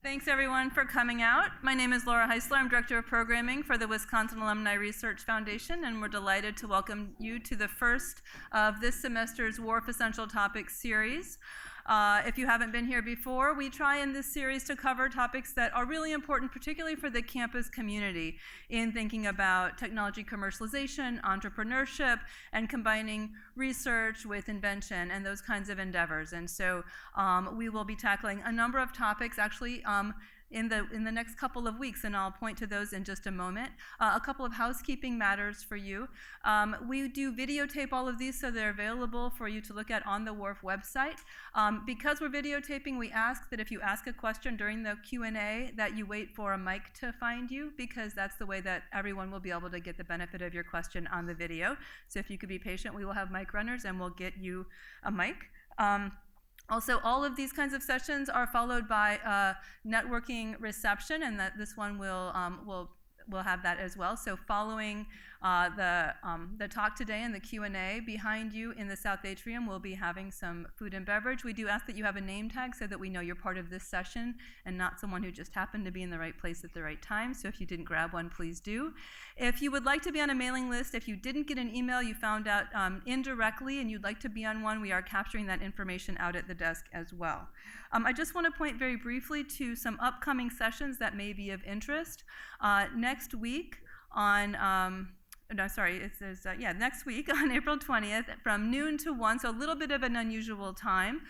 Thanks everyone for coming out. My name is Laura Heisler. I'm Director of Programming for the Wisconsin Alumni Research Foundation, and we're delighted to welcome you to the first of this semester's WARF Essential Topics series. If you haven't been here before, we try in this series to cover topics that are really important, particularly for the campus community, in thinking about technology commercialization, entrepreneurship, and combining research with invention and those kinds of endeavors. And so we will be tackling a number of topics, actually, in the next couple of weeks, and I'll point to those in just a moment. A couple of housekeeping matters for you. We do videotape all of these, so they're available for you to look at on the WARF website. Because we're videotaping, we ask that if you ask a question during the Q&A that you wait for a mic to find you, because that's the way that everyone will be able to get the benefit of your question on the video. So if you could be patient, we will have mic runners and we'll get you a mic. Also, all of these kinds of sessions are followed by a networking reception, and that this one will have that as well. So following the talk today and the Q&A, behind you in the South Atrium, we'll be having some food and beverage. We do ask that you have a name tag so that we know you're part of this session and not someone who just happened to be in the right place at the right time. So if you didn't grab one, please do. If you would like to be on a mailing list, if you didn't get an email you found out indirectly and you'd like to be on one, we are capturing that information out at the desk as well. I just want to point very briefly to some upcoming sessions that may be of interest. Next week on next week on April 20th from noon to 1, so a little bit of an unusual time.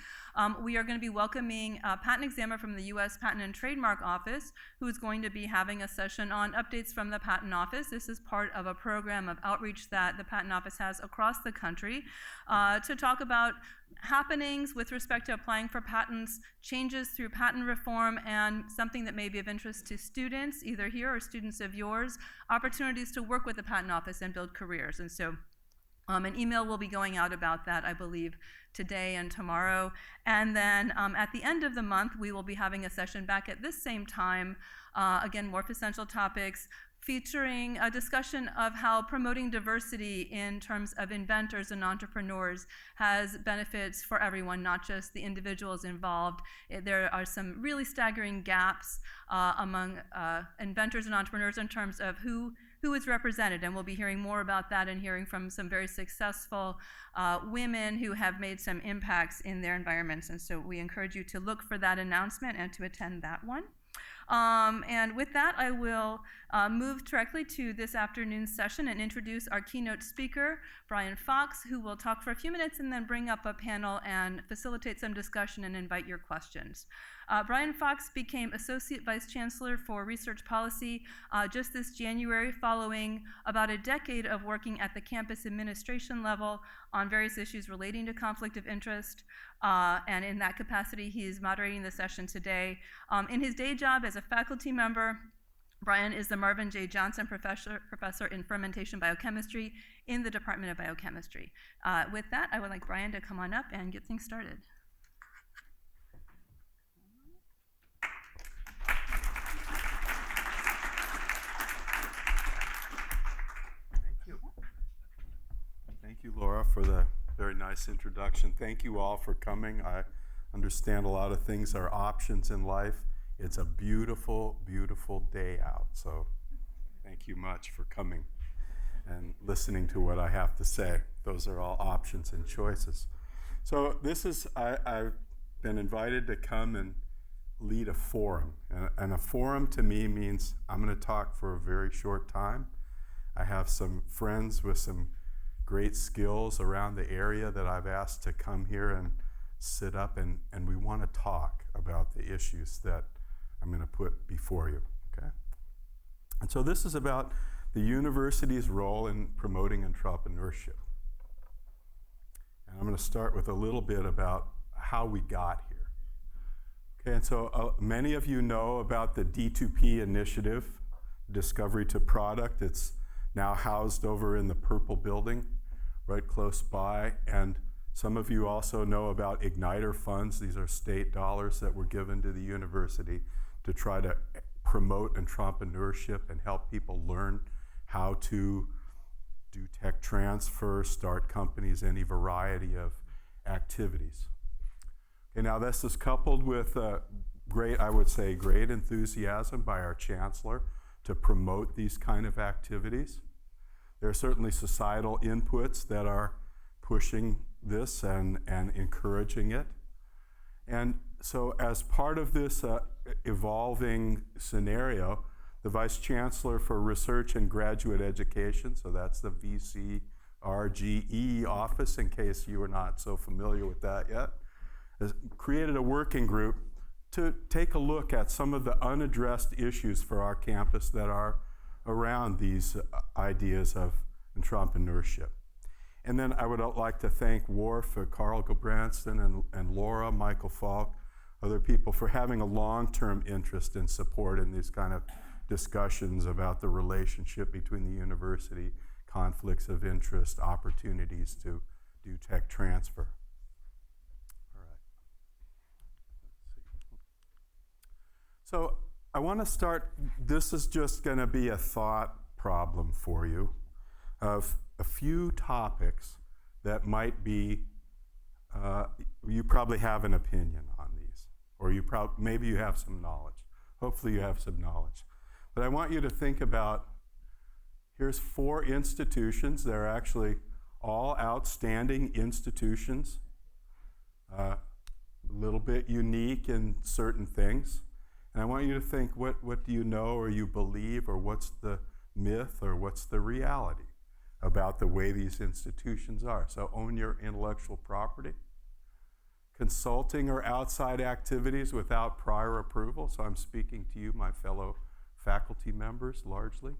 We are going to be welcoming a patent examiner from the U.S. Patent and Trademark Office who is going to be having a session on updates from the Patent Office. This is part of a program of outreach that the Patent Office has across the country to talk about happenings with respect to applying for patents, changes through patent reform, and something that may be of interest to students, either here or students of yours, opportunities to work with the Patent Office and build careers. And so an email will be going out about that, I believe, today and tomorrow. And then at the end of the month, we will be having a session back at this same time, again, WARF Essential Topics, featuring a discussion of how promoting diversity in terms of inventors and entrepreneurs has benefits for everyone, not just the individuals involved. There are some really staggering gaps among inventors and entrepreneurs in terms of who is represented, and we'll be hearing more about that and hearing from some very successful women who have made some impacts in their environments. And so we encourage you to look for that announcement and to attend that one. And with that, I will move directly to this afternoon's session and introduce our keynote speaker, Brian Fox, who will talk for a few minutes and then bring up a panel and facilitate some discussion and invite your questions. Brian Fox became Associate Vice Chancellor for Research Policy just this January, following about a decade of working at the campus administration level on various issues relating to conflict of interest. And in that capacity, he is moderating the session today. In his day job as a faculty member, Brian is the Marvin J. Johnson Professor in Fermentation Biochemistry in the Department of Biochemistry. With that, I would like Brian to come on up and get things started. Thank you, Laura, for the very nice introduction. Thank you all for coming. I understand a lot of things are options in life. It's a beautiful, beautiful day out. So thank you much for coming and listening to what I have to say. Those are all options and choices. So I've been invited to come and lead a forum. And a forum to me means I'm going to talk for a very short time. I have some friends with some great skills around the area that I've asked to come here and sit up, and we want to talk about the issues that I'm going to put before you, okay? And so this is about the university's role in promoting entrepreneurship. And I'm going to start with a little bit about how we got here. Okay, and so many of you know about the D2P initiative, Discovery to Product. It's now housed over in the Purple Building, right close by. And some of you also know about Igniter funds. These are state dollars that were given to the university to try to promote entrepreneurship and help people learn how to do tech transfer, start companies, any variety of activities. Okay, now this is coupled with I would say, great enthusiasm by our chancellor to promote these kind of activities. There are certainly societal inputs that are pushing this and encouraging it. And so as part of this evolving scenario, the Vice Chancellor for Research and Graduate Education, so that's the VCRGE office, in case you are not so familiar with that yet, has created a working group to take a look at some of the unaddressed issues for our campus that are around these ideas of entrepreneurship. And then I would like to thank WARF, Carl Gilbranson and Laura, Michael Falk, other people for having a long-term interest and support in these kind of discussions about the relationship between the university, conflicts of interest, opportunities to do tech transfer. All right. Let's see. So I want to start, this is just going to be a thought problem for you of a few topics that might be, you probably have an opinion on these, or maybe you have some knowledge. Hopefully you have some knowledge. But I want you to think about, here's 4 institutions. They're actually all outstanding institutions, a little bit unique in certain things. And I want you to think, what do you know or you believe, or what's the myth or what's the reality about the way these institutions are? So own your intellectual property. Consulting or outside activities without prior approval. So I'm speaking to you, my fellow faculty members, largely.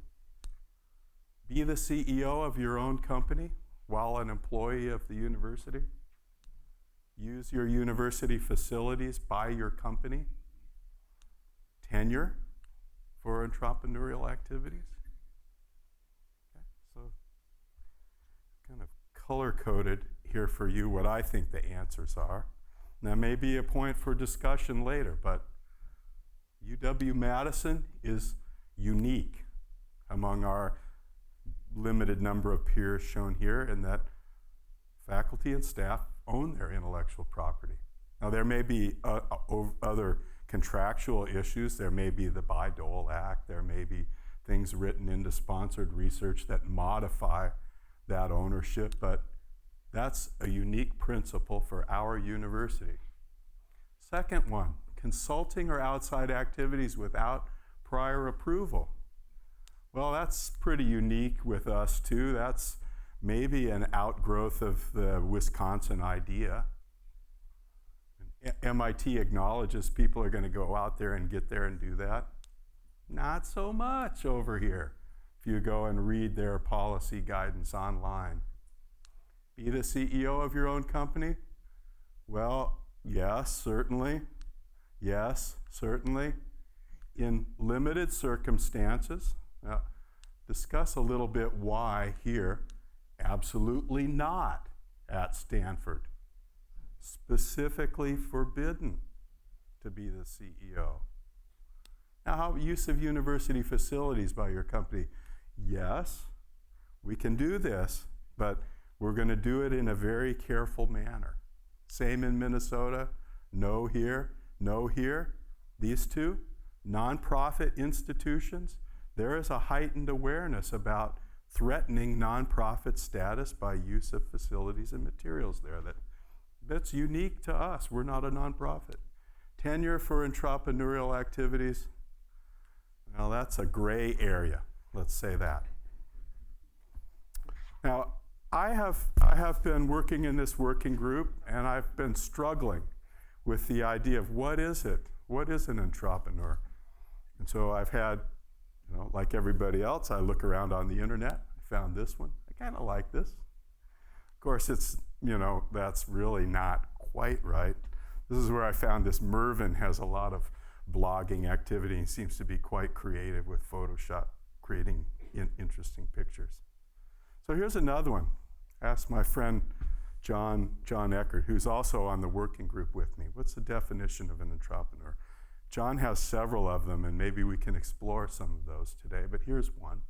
Be the CEO of your own company while an employee of the university. Use your university facilities by your company. Tenure for entrepreneurial activities. Okay, so kind of color-coded here for you what I think the answers are. That may be a point for discussion later, but UW-Madison is unique among our limited number of peers shown here in that faculty and staff own their intellectual property. Now there may be other contractual issues. There may be the Bayh-Dole Act. There may be things written into sponsored research that modify that ownership, but that's a unique principle for our university. Second one, consulting or outside activities without prior approval. Well, that's pretty unique with us too. That's maybe an outgrowth of the Wisconsin idea. MIT acknowledges people are going to go out there and get there and do that. Not so much over here if you go and read their policy guidance online. Be the CEO of your own company? Well, yes, certainly. Yes, certainly. In limited circumstances. Now, discuss a little bit why here. Absolutely not at Stanford. Specifically forbidden to be the CEO. Now, how use of university facilities by your company? Yes, we can do this, but we're going to do it in a very careful manner. Same in Minnesota, no here, no here. These two, nonprofit institutions, there is a heightened awareness about threatening nonprofit status by use of facilities and materials there. That's unique to us. We're not a nonprofit. Tenure for entrepreneurial activities, well, that's a gray area. Let's say that. Now, I have been working in this working group, and I've been struggling with the idea of what is it? What is an entrepreneur? And so I've had, like everybody else, I look around on the internet. I found this one. I kind of like this. Of course, it's, that's really not quite right. This is where I found this. Mervyn has a lot of blogging activity and seems to be quite creative with Photoshop, creating interesting pictures. So here's another one. Ask my friend John Eckert, who's also on the working group with me. What's the definition of an entrepreneur? John has several of them, and maybe we can explore some of those today, but here's one.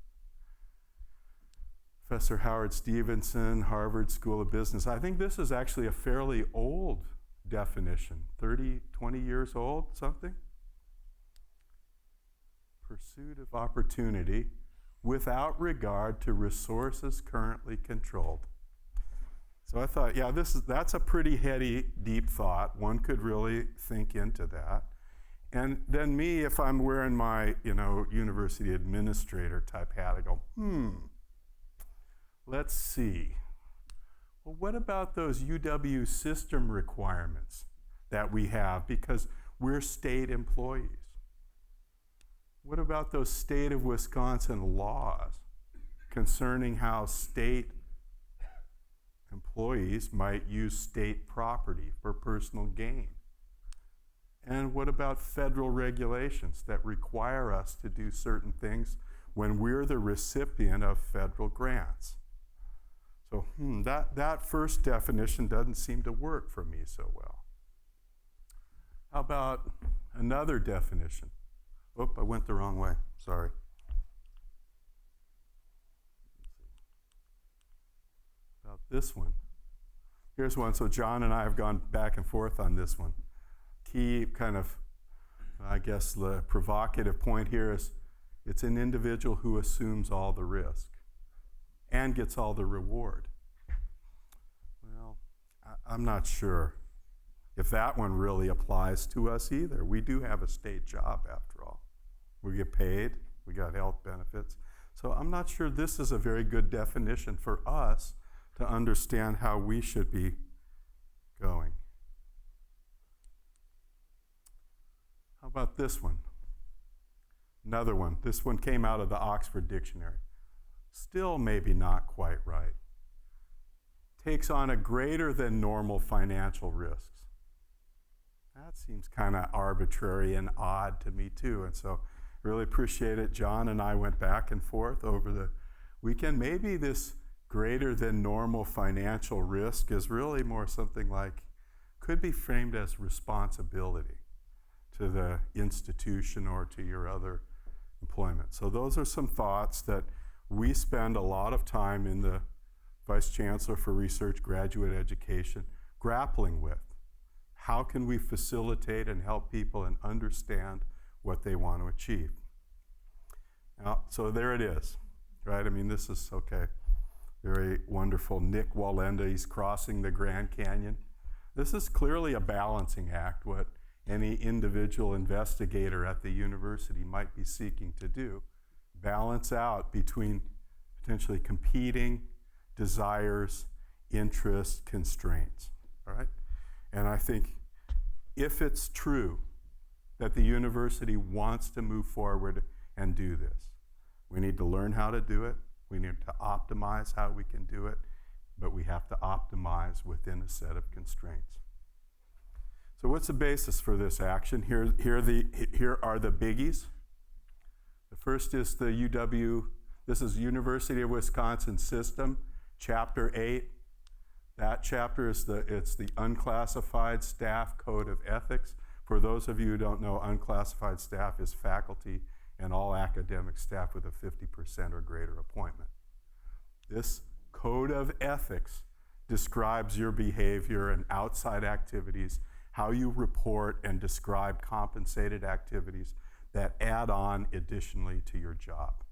Professor Howard Stevenson, Harvard School of Business. I think this is actually a fairly old definition, 20 years old, something. pursuit of opportunity without regard to resources currently controlled. So I thought, yeah, that's a pretty heady, deep thought. One could really think into that. And then me, if I'm wearing my, university administrator type hat, I go, let's see. Well, what about those UW system requirements that we have because we're state employees? What about those state of Wisconsin laws concerning how state employees might use state property for personal gain? And what about federal regulations that require us to do certain things when we're the recipient of federal grants? So that first definition doesn't seem to work for me so well. How about another definition? Oh, I went the wrong way. Sorry. About this one. Here's one. So John and I have gone back and forth on this one. Key kind of, I guess, the provocative point here is it's an individual who assumes all the risk and gets all the reward. Well, I'm not sure if that one really applies to us either. We do have a state job after all. We get paid, we got health benefits. So I'm not sure this is a very good definition for us to understand how we should be going. How about this one? Another one. This one came out of the Oxford Dictionary. Still maybe not quite right. Takes on a greater than normal financial risks. That seems kind of arbitrary and odd to me too. And so really appreciate it. John and I went back and forth over the weekend. Maybe this greater than normal financial risk is really more something like, could be framed as responsibility to the institution or to your other employment. So those are some thoughts that we spend a lot of time in the Vice Chancellor for Research Graduate Education grappling with. How can we facilitate and help people and understand what they want to achieve? Now, so there it is, right? I mean, this is, okay, very wonderful. Nick Walenda, he's crossing the Grand Canyon. This is clearly a balancing act, what any individual investigator at the university might be seeking to do. Balance out between potentially competing desires, interests, constraints, all right? And I think if it's true that the university wants to move forward and do this, we need to learn how to do it. We need to optimize how we can do it, but we have to optimize within a set of constraints. So what's the basis for this action? Here are the biggies. The first is the this is University of Wisconsin System, Chapter 8. That chapter is it's the Unclassified Staff Code of Ethics. For those of you who don't know, unclassified staff is faculty and all academic staff with a 50% or greater appointment. This Code of Ethics describes your behavior and outside activities, how you report and describe compensated activities that add on additionally to your job.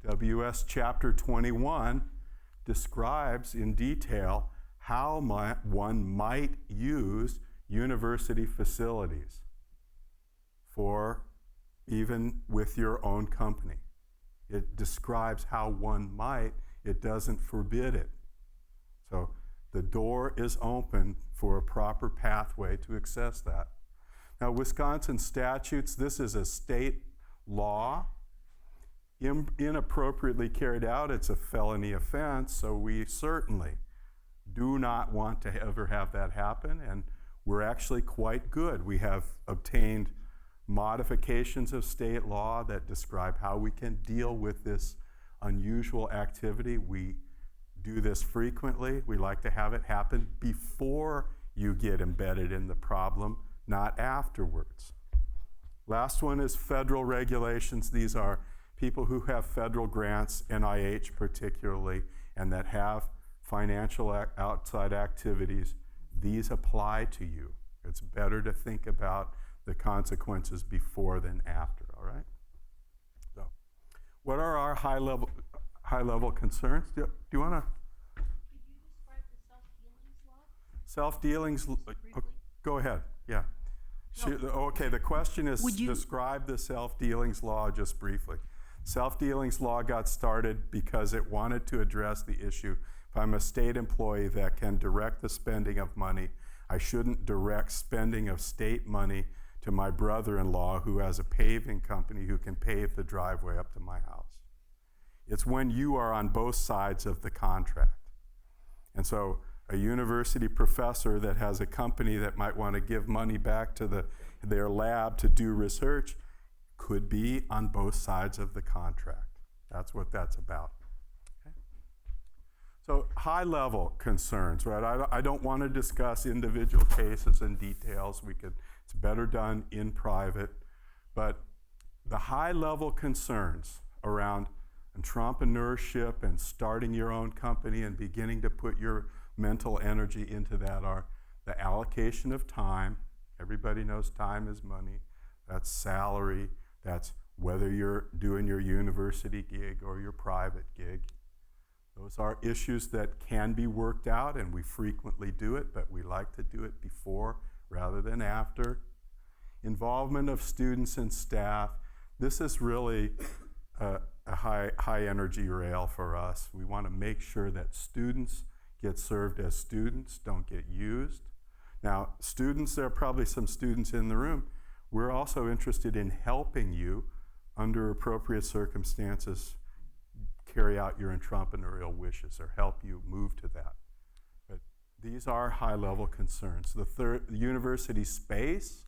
UWS Chapter 21 describes in detail how one might use university facilities for even with your own company. It describes how one might, it doesn't forbid it. So the door is open for a proper pathway to access that. Now, Wisconsin statutes, this is a state law. Inappropriately carried out, it's a felony offense, so we certainly do not want to ever have that happen, and we're actually quite good. We have obtained modifications of state law that describe how we can deal with this unusual activity. We do this frequently. We like to have it happen before you get embedded in the problem, not afterwards. Last one is federal regulations. These are people who have federal grants, NIH particularly, and that have financial outside activities. These apply to you. It's better to think about the consequences before than after, all right? So, what are our high-level concerns? Do you want to? Could you describe the self-dealings law? Self-dealings, go ahead, yeah. Okay, the question is describe the self-dealings law just briefly. Self-dealings law got started because it wanted to address the issue. If I'm a state employee that can direct the spending of money, I shouldn't direct spending of state money to my brother-in-law who has a paving company who can pave the driveway up to my house. It's when you are on both sides of the contract. And so a university professor that has a company that might want to give money back to their lab to do research could be on both sides of the contract. That's what that's about. Okay? So high-level concerns, right? I don't want to discuss individual cases and details. It's better done in private. But the high-level concerns around entrepreneurship and starting your own company and beginning to put your mental energy into that are the allocation of time. Everybody knows time is money. That's salary. That's whether you're doing your university gig or your private gig. Those are issues that can be worked out, and we frequently do it, but we like to do it before rather than after. Involvement of students and staff. This is really a high energy rail for us. We want to make sure that students get served as students, don't get used. Now, students, there are probably some students in the room. We're also interested in helping you, under appropriate circumstances, carry out your entrepreneurial wishes or help you move to that. But these are high-level concerns. The university space,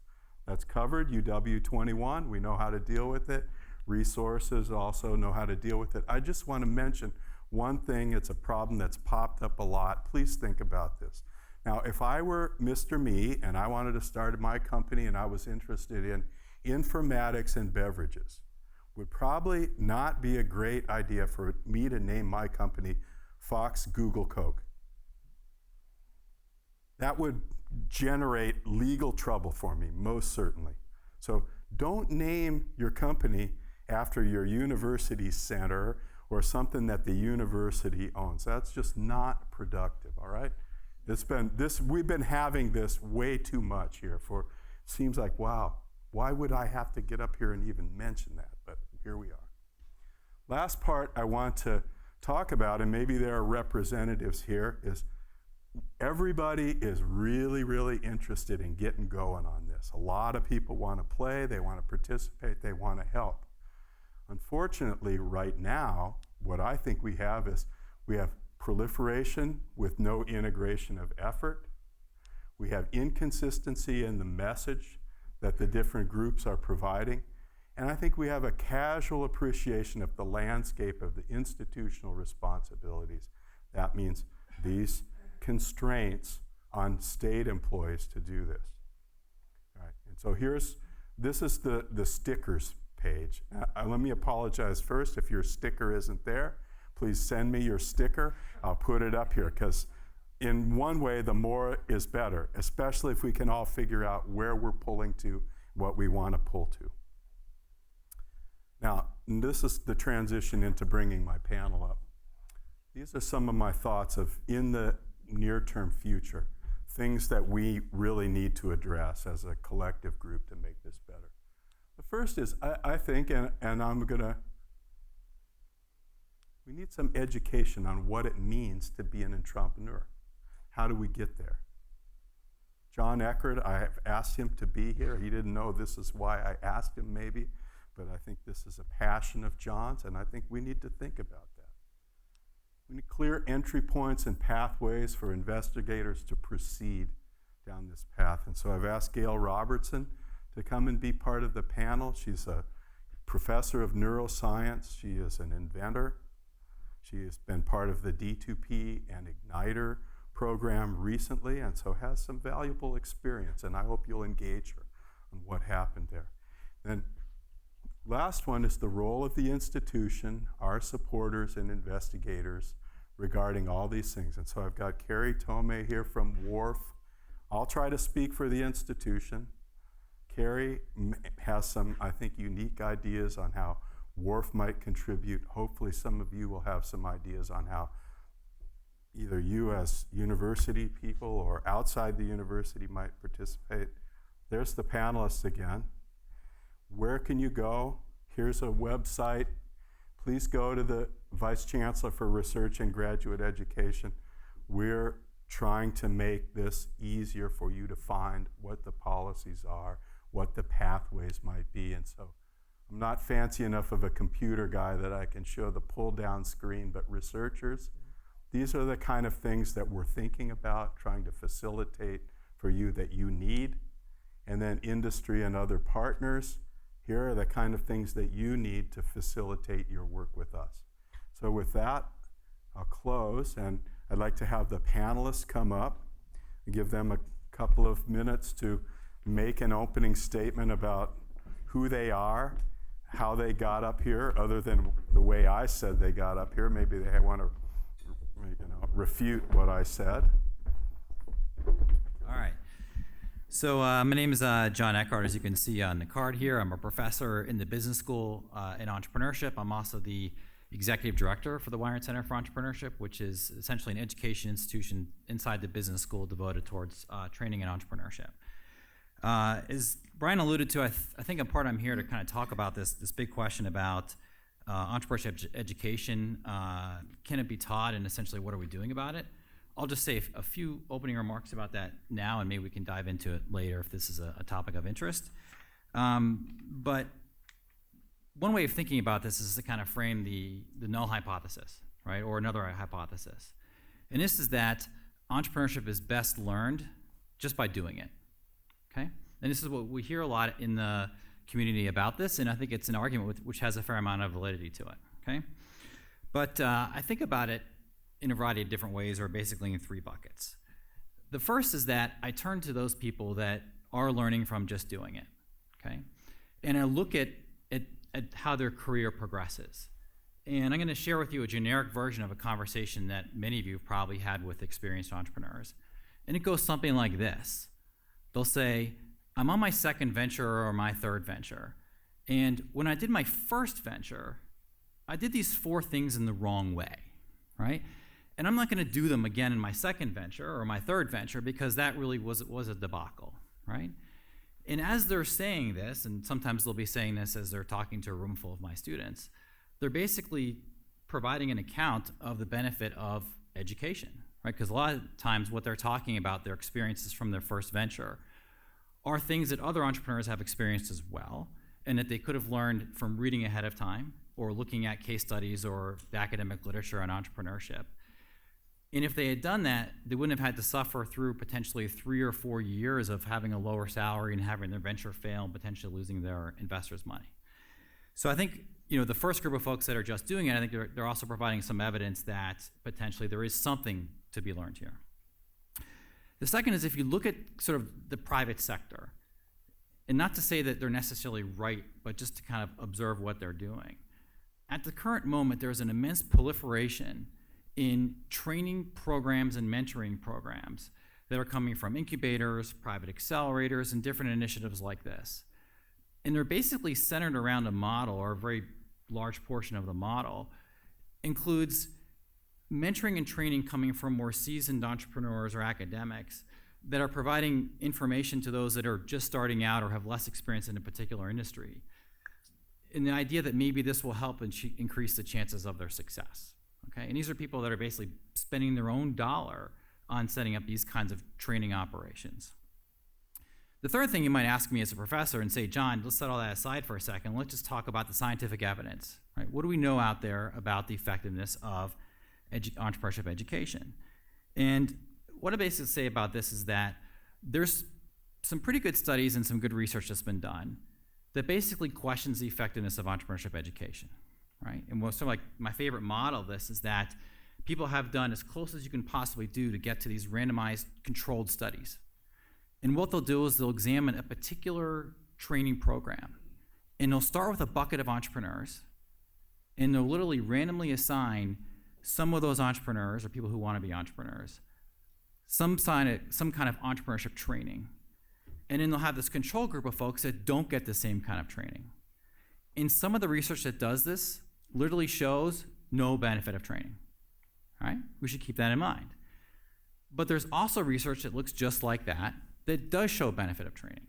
that's covered, UW21, we know how to deal with it. Resources also know how to deal with it. I just want to mention one thing. It's a problem that's popped up a lot. Please think about this. Now, if I were Mr. Me and I wanted to start my company and I was interested in informatics and beverages, would probably not be a great idea for me to name my company Fox Google Coke. That would generate legal trouble for me, most certainly. So don't name your company after your university center or something that the university owns. That's just not productive, all right? We've been having this way too much here seems like, wow, why would I have to get up here and even mention that? But here we are. Last part I want to talk about, and maybe there are representatives here, is everybody is really, really interested in getting going on this. A lot of people want to play, they want to participate, they want to help. Unfortunately, right now, what I think we have is we have proliferation with no integration of effort. We have inconsistency in the message that the different groups are providing. And I think we have a casual appreciation of the landscape of the institutional responsibilities. That means these constraints on state employees to do this. All right, and so this is the stickers page. Let me apologize first if your sticker isn't there. Please send me your sticker. I'll put it up here because in one way, the more is better, especially if we can all figure out where we're pulling to, what we want to pull to. Now, this is the transition into bringing my panel up. These are some of my thoughts of in the near-term future, things that we really need to address as a collective group to make this better. The first is, I think, we need some education on what it means to be an entrepreneur. How do we get there? John Eckert, I have asked him to be here. He didn't know this is why I asked him maybe, but I think this is a passion of John's, and I think we need to think about that. We need clear entry points and pathways for investigators to proceed down this path. And so I've asked Gail Robertson to come and be part of the panel. She's a professor of neuroscience. She is an inventor. She has been part of the D2P and Igniter program recently, and so has some valuable experience, and I hope you'll engage her on what happened there. Then last one is the role of the institution, our supporters and investigators regarding all these things. And so I've got Carrie Tomei here from WARF. I'll try to speak for the institution. Carrie has some, I think, unique ideas on how WARF might contribute. Hopefully some of you will have some ideas on how either you as university people or outside the university might participate. There's the panelists again. Where can you go? Here's a website. Please go to the Vice Chancellor for Research and Graduate Education. We're trying to make this easier for you to find what the policies are, what the pathways might be. And so I'm not fancy enough of a computer guy that I can show the pull-down screen, but researchers, these are the kind of things that we're thinking about, trying to facilitate for you that you need. And then industry and other partners, here are the kind of things that you need to facilitate your work with us. So with that, I'll close, and I'd like to have the panelists come up and give them a couple of minutes to make an opening statement about who they are, how they got up here, other than the way I said they got up here. Maybe they want to refute what I said. All right. So my name is John Eckhart, as you can see on the card here. I'm a professor in the business school in entrepreneurship. I'm also the executive director for the Weinert Center for Entrepreneurship, which is essentially an education institution inside the business school devoted towards training in entrepreneurship. As Brian alluded to, I think in part I'm here to kind of talk about this big question about entrepreneurship education. Can it be taught, and essentially what are we doing about it? I'll just say a few opening remarks about that now, and maybe we can dive into it later if this is a topic of interest. But one way of thinking about this is to kind of frame the null hypothesis, right, or another hypothesis. And this is that entrepreneurship is best learned just by doing it, okay? And this is what we hear a lot in the community about this, and I think it's an argument which has a fair amount of validity to it, okay? But I think about it in a variety of different ways, or basically in three buckets. The first is that I turn to those people that are learning from just doing it, okay? And I look at how their career progresses. And I'm going to share with you a generic version of a conversation that many of you have probably had with experienced entrepreneurs. And it goes something like this. They'll say, I'm on my second venture or my third venture. And when I did my first venture, I did these 4 things in the wrong way, right? And I'm not going to do them again in my second venture or my third venture because that really was a debacle, right? And as they're saying this, and sometimes they'll be saying this as they're talking to a room full of my students, they're basically providing an account of the benefit of education, right? Because a lot of times what they're talking about, their experiences from their first venture, are things that other entrepreneurs have experienced as well, and that they could have learned from reading ahead of time or looking at case studies or the academic literature on entrepreneurship. And if they had done that, they wouldn't have had to suffer through potentially 3 or 4 years of having a lower salary and having their venture fail and potentially losing their investors' money. So I think the first group of folks that are just doing it, I think they're also providing some evidence that potentially there is something to be learned here. The second is if you look at sort of the private sector, and not to say that they're necessarily right, but just to kind of observe what they're doing. At the current moment, there's an immense proliferation in training programs and mentoring programs that are coming from incubators, private accelerators, and different initiatives like this. And they're basically centered around a model, or a very large portion of the model includes mentoring and training coming from more seasoned entrepreneurs or academics that are providing information to those that are just starting out or have less experience in a particular industry. And the idea that maybe this will help increase the chances of their success. Okay, and these are people that are basically spending their own dollar on setting up these kinds of training operations. The third thing you might ask me as a professor and say, John, let's set all that aside for a second. Let's just talk about the scientific evidence. Right? What do we know out there about the effectiveness of entrepreneurship education? And what I basically say about this is that there's some pretty good studies and some good research that's been done that basically questions the effectiveness of entrepreneurship education. Right? And sort of like my favorite model of this is that people have done as close as you can possibly do to get to these randomized controlled studies. And what they'll do is they'll examine a particular training program. And they'll start with a bucket of entrepreneurs, and they'll literally randomly assign some of those entrepreneurs, or people who want to be entrepreneurs, some kind of entrepreneurship training. And then they'll have this control group of folks that don't get the same kind of training. And some of the research that does this literally shows no benefit of training. All right? We should keep that in mind. But there's also research that looks just like that does show benefit of training.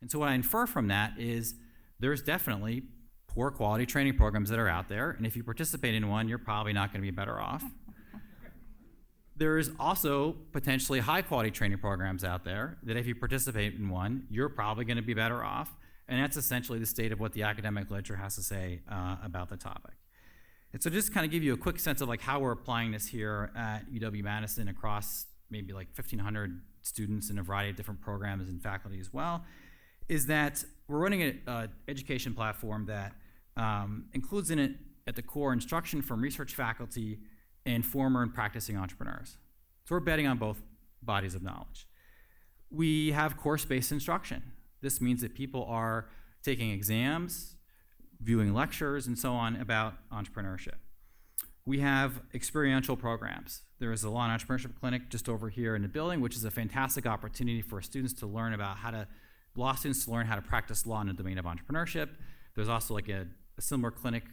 And so what I infer from that is there's definitely poor quality training programs that are out there, and if you participate in one, you're probably not going to be better off. There's also potentially high quality training programs out there that if you participate in one, you're probably going to be better off. And that's essentially the state of what the academic literature has to say about the topic. And so just kind of give you a quick sense of like how we're applying this here at UW-Madison across maybe like 1,500 students in a variety of different programs and faculty as well, is that we're running an education platform that includes in it at the core instruction from research faculty and former and practicing entrepreneurs. So we're betting on both bodies of knowledge. We have course-based instruction. This means that people are taking exams, viewing lectures, and so on about entrepreneurship. We have experiential programs. There is a law and entrepreneurship clinic just over here in the building, which is a fantastic opportunity for students to learn about law students to learn how to practice law in the domain of entrepreneurship. There's also like a similar clinic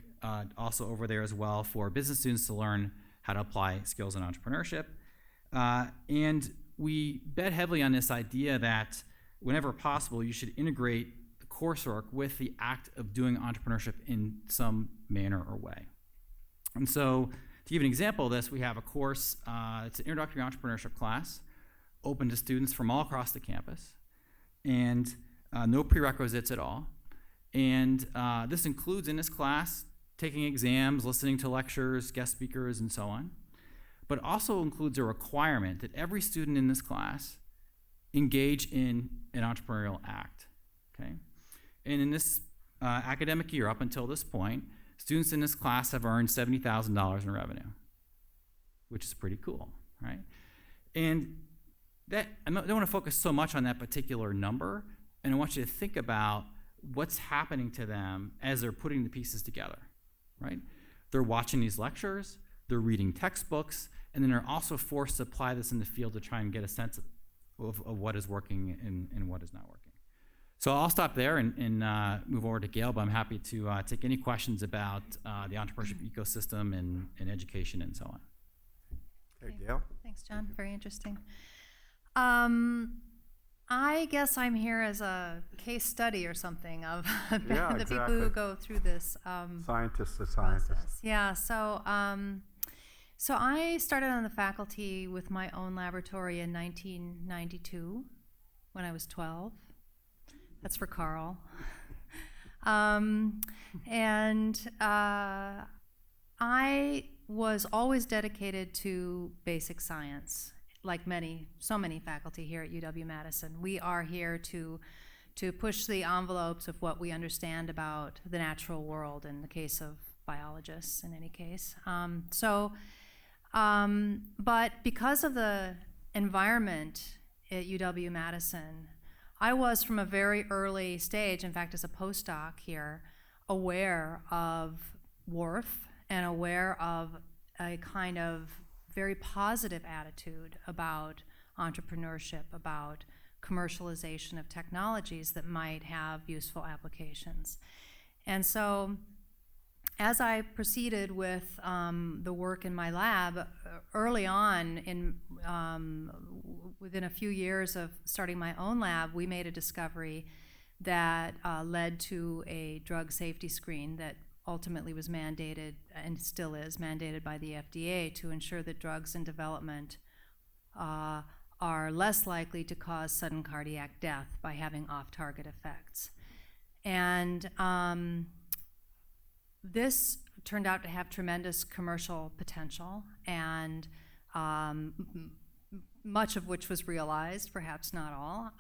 also over there as well for business students to learn how to apply skills in entrepreneurship. And we bet heavily on this idea that whenever possible, you should integrate the coursework with the act of doing entrepreneurship in some manner or way. And so to give an example of this, we have a course, it's an introductory entrepreneurship class, open to students from all across the campus, and no prerequisites at all. And this includes in this class taking exams, listening to lectures, guest speakers, and so on. But also includes a requirement that every student in this class engage in an entrepreneurial act, okay? And in this academic year, up until this point, students in this class have earned $70,000 in revenue, which is pretty cool, right? And that, I don't want to focus so much on that particular number, and I want you to think about what's happening to them as they're putting the pieces together, right? They're watching these lectures, they're reading textbooks, and then they're also forced to apply this in the field to try and get a sense of what is working and what is not working. So I'll stop there and move over to Gail, but I'm happy to take any questions about the entrepreneurship ecosystem and education and so on. Hey, Gail. Thanks, John. Very interesting. I guess I'm here as a case study or something of the people who go through this Scientists to process. scientists. Yeah. So I started on the faculty with my own laboratory in 1992 when I was 12. That's for Carl. And I was always dedicated to basic science, like so many faculty here at UW-Madison. We are here to push the envelopes of what we understand about the natural world in the case of biologists, in any case. But because of the environment at UW-Madison, I was from a very early stage, in fact, as a postdoc here, aware of WARF and aware of a kind of very positive attitude about entrepreneurship, about commercialization of technologies that might have useful applications. And so as I proceeded with the work in my lab, early on, within a few years of starting my own lab, we made a discovery that led to a drug safety screen that ultimately was mandated, and still is mandated by the FDA, to ensure that drugs in development are less likely to cause sudden cardiac death by having off-target effects. And this turned out to have tremendous commercial potential, and much of which was realized, perhaps not all.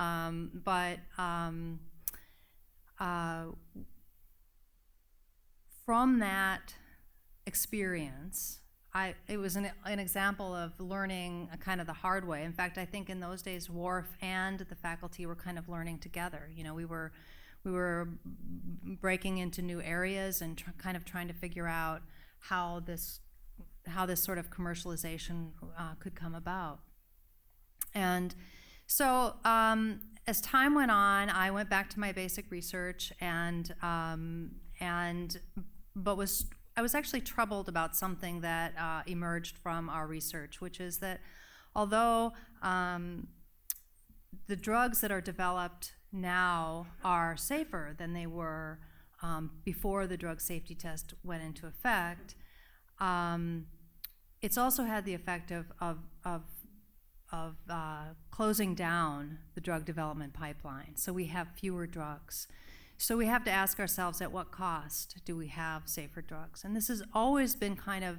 From that experience, it was an example of learning kind of the hard way. In fact, I think in those days, WARF and the faculty were kind of learning together. You know, we were breaking into new areas and kind of trying to figure out how this sort of commercialization could come about. And so as time went on, I went back to my basic research but I was actually troubled about something that emerged from our research, which is that although the drugs that are developed now are safer than they were before the drug safety test went into effect, it's also had the effect of closing down the drug development pipeline. So we have fewer drugs. So we have to ask ourselves, at what cost do we have safer drugs? And this has always been kind of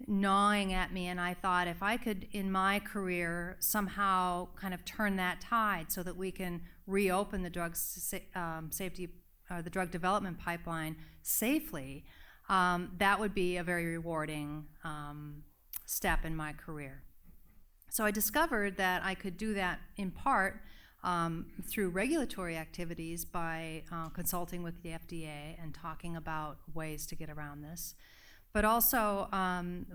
gnawing at me, and I thought if I could, in my career, somehow kind of turn that tide so that we can reopen the drug safety or the drug development pipeline safely, that would be a very rewarding step in my career. So I discovered that I could do that in part through regulatory activities by consulting with the FDA and talking about ways to get around this. But also,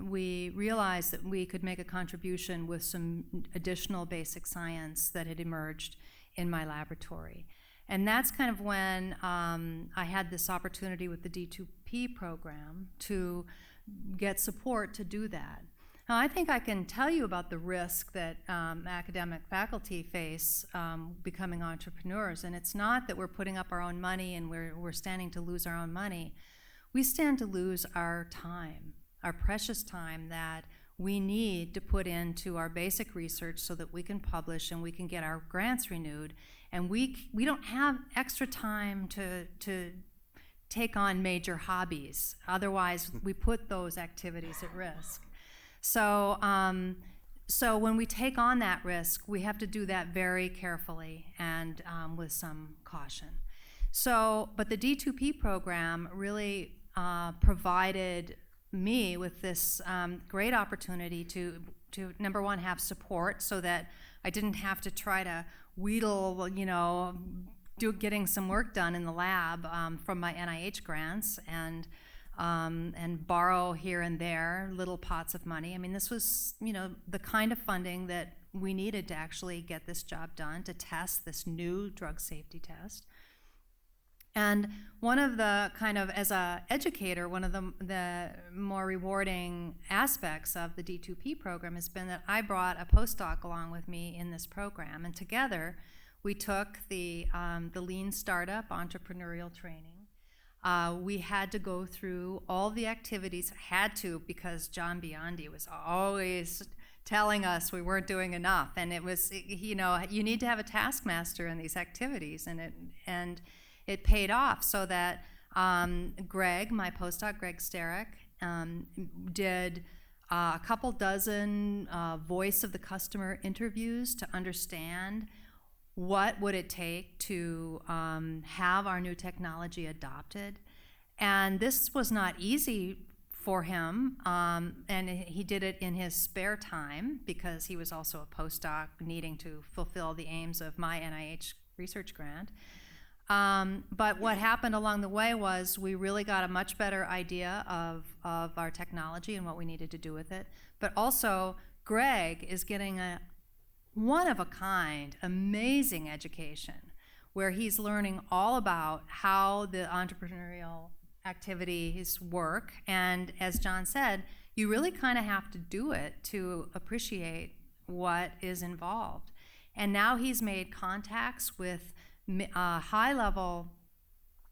we realized that we could make a contribution with some additional basic science that had emerged in my laboratory. And that's kind of when I had this opportunity with the D2P program to get support to do that. Now, I think I can tell you about the risk that academic faculty face becoming entrepreneurs, and it's not that we're putting up our own money and we're standing to lose our own money. We stand to lose our time, our precious time that we need to put into our basic research so that we can publish and we can get our grants renewed, and we don't have extra time to take on major hobbies. Otherwise, we put those activities at risk. So when we take on that risk, we have to do that very carefully and with some caution. But the D2P program really provided me with this great opportunity to number one, have support so that I didn't have to try to wheedle, getting some work done in the lab from my NIH grants and borrow here and there little pots of money. I mean, this was, the kind of funding that we needed to actually get this job done, to test this new drug safety test. And one of the as an educator, one of the more rewarding aspects of the D2P program has been that I brought a postdoc along with me in this program, and together we took the Lean Startup entrepreneurial training. We had to go through all the activities, because John Biondi was always telling us we weren't doing enough, and it was, you need to have a taskmaster in these activities, and it paid off so that Greg, my postdoc, Greg Starrick, did a couple dozen voice of the customer interviews to understand what would it take to have our new technology adopted. And this was not easy for him, and he did it in his spare time because he was also a postdoc needing to fulfill the aims of my NIH research grant. But what happened along the way was we really got a much better idea of our technology and what we needed to do with it. But also, Greg is getting a one-of-a-kind, amazing education where he's learning all about how the entrepreneurial activities work. And as John said, you really kind of have to do it to appreciate what is involved. And now he's made contacts with high-level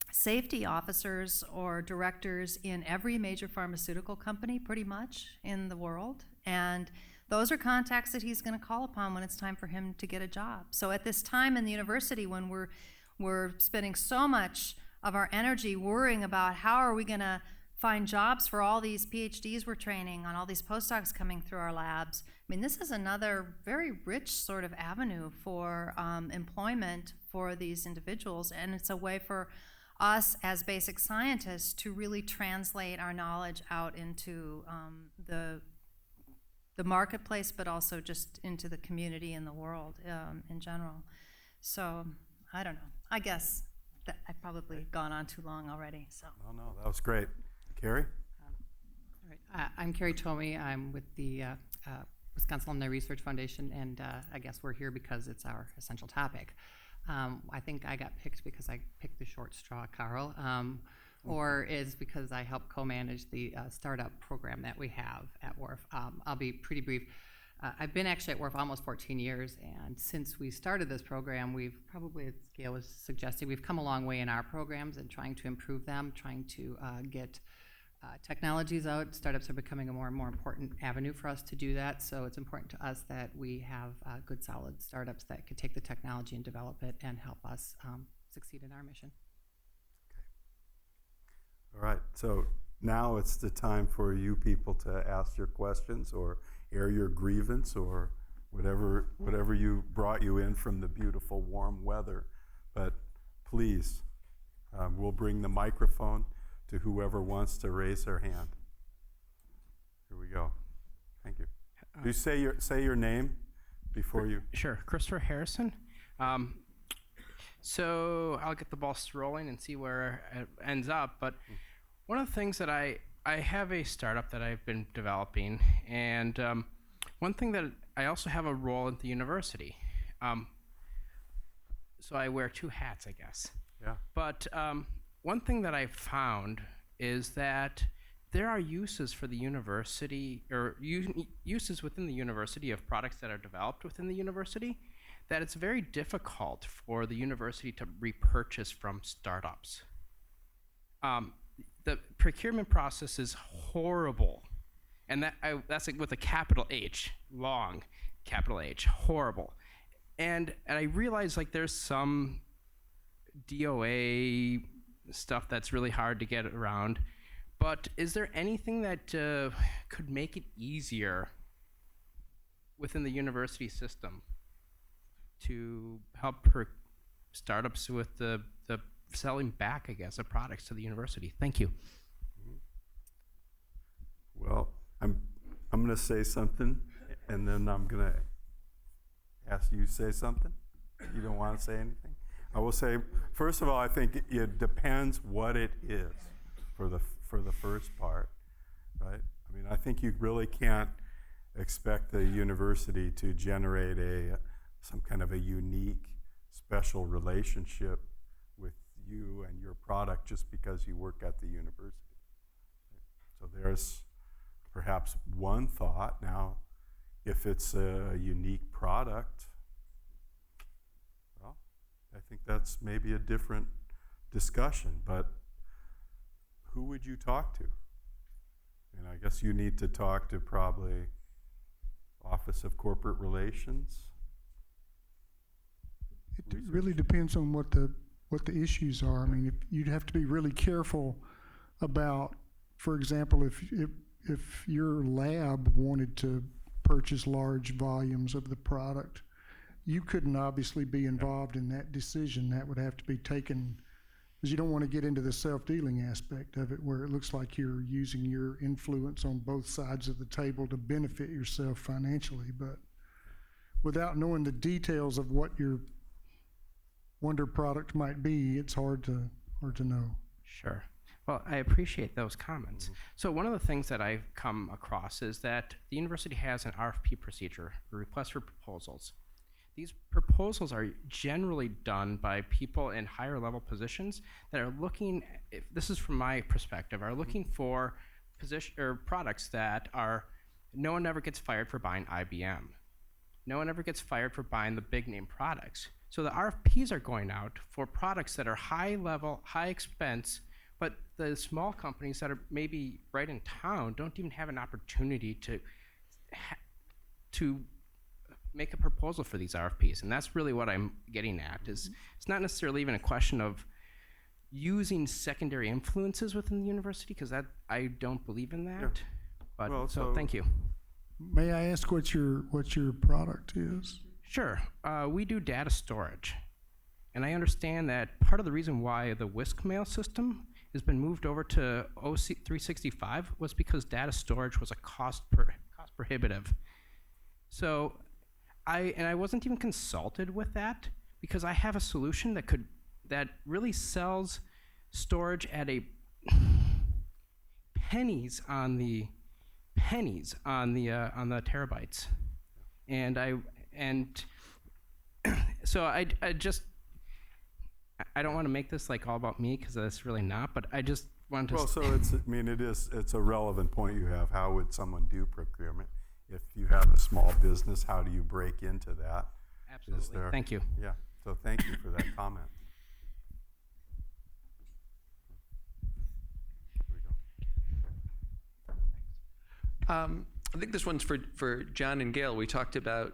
safety officers or directors in every major pharmaceutical company, pretty much, in the world. And those are contacts that he's going to call upon when it's time for him to get a job. So at this time in the university, when we're spending so much of our energy worrying about how are we going to find jobs for all these PhDs we're training on, all these postdocs coming through our labs, I mean, this is another very rich sort of avenue for employment for these individuals, and it's a way for us as basic scientists to really translate our knowledge out into the marketplace, but also just into the community and the world in general. So, I don't know. I guess that I've probably gone on too long already. So. No, that was great. Carrie? All right. I'm Carrie Tomey. I'm with the Wisconsin Alumni Research Foundation, and I guess we're here because it's our essential topic. I think I got picked because I picked the short straw, Carl, or is because I help co-manage the startup program that we have at WARF. I'll be pretty brief. I've been actually at WARF almost 14 years, and since we started this program, we've probably, as Gail was suggesting, we've come a long way in our programs and trying to improve them, trying to get technologies out. Startups are becoming a more and more important avenue for us to do that, so it's important to us that we have good, solid startups that can take the technology and develop it and help us succeed in our mission. All right, so now it's the time for you people to ask your questions or air your grievance or whatever you brought you in from the beautiful warm weather. But please, we'll bring the microphone to whoever wants to raise their hand. Here we go. Thank you. Do you say your name before you? Sure, Christopher Harrison. So I'll get the ball rolling and see where it ends up. But one of the things that I have a startup that I've been developing, and one thing that I also have a role at the university. So I wear two hats, I guess. Yeah. But one thing that I've found is that there are uses for the university, or uses within the university of products that are developed within the university, that it's very difficult for the university to repurchase from startups. The procurement process is horrible, and that's like with a capital H, long, capital H, horrible. And I realize like there's some DOA stuff that's really hard to get around, but is there anything that could make it easier within the university system to help startups with the selling back, I guess, of products to the university? Thank you. Well, I'm going to say something, and then I'm going to ask you to say something. You don't want to say anything? I will say, first of all, I think it depends what it is for the first part, right? I mean, I think you really can't expect the university to generate some kind of a unique, special relationship with you and your product just because you work at the university. So there's perhaps one thought. Now, if it's a unique product, well, I think that's maybe a different discussion, but who would you talk to? And I guess you need to talk to probably Office of Corporate Relations. It really depends on what the issues are. I mean, you'd have to be really careful about, for example, if your lab wanted to purchase large volumes of the product, you couldn't obviously be involved in that decision. That would have to be taken, because you don't want to get into the self-dealing aspect of it, where it looks like you're using your influence on both sides of the table to benefit yourself financially. But without knowing the details of what your wonder product might be, it's hard to know. Sure. Well, I appreciate those comments. So one of the things that I've come across is that the university has an RFP procedure, a request for proposals. These proposals are generally done by people in higher level positions that are looking, this is from my perspective, are looking for products that are, no one ever gets fired for buying IBM. No one ever gets fired for buying the big name products. So the RFPs are going out for products that are high level, high expense, but the small companies that are maybe right in town don't even have an opportunity to make a proposal for these RFPs. And that's really what I'm getting at, is it's not necessarily even a question of using secondary influences within the university, because I don't believe in that. Yeah. But Well, so so- thank you. May I ask what your product is? Sure. We do data storage. And I understand that part of the reason why the WISC mail system has been moved over to OC 365 was because data storage was a cost prohibitive. So I wasn't even consulted with that, because I have a solution that really sells storage at a pennies on the terabytes. So I don't want to make this like all about me because that's really not, but I just want to. Well, so it's a relevant point you have. How would someone do procurement? If you have a small business, how do you break into that? Absolutely. Thank you. Yeah, so thank you for that comment. Here we go. I think this one's for John and Gail. We talked about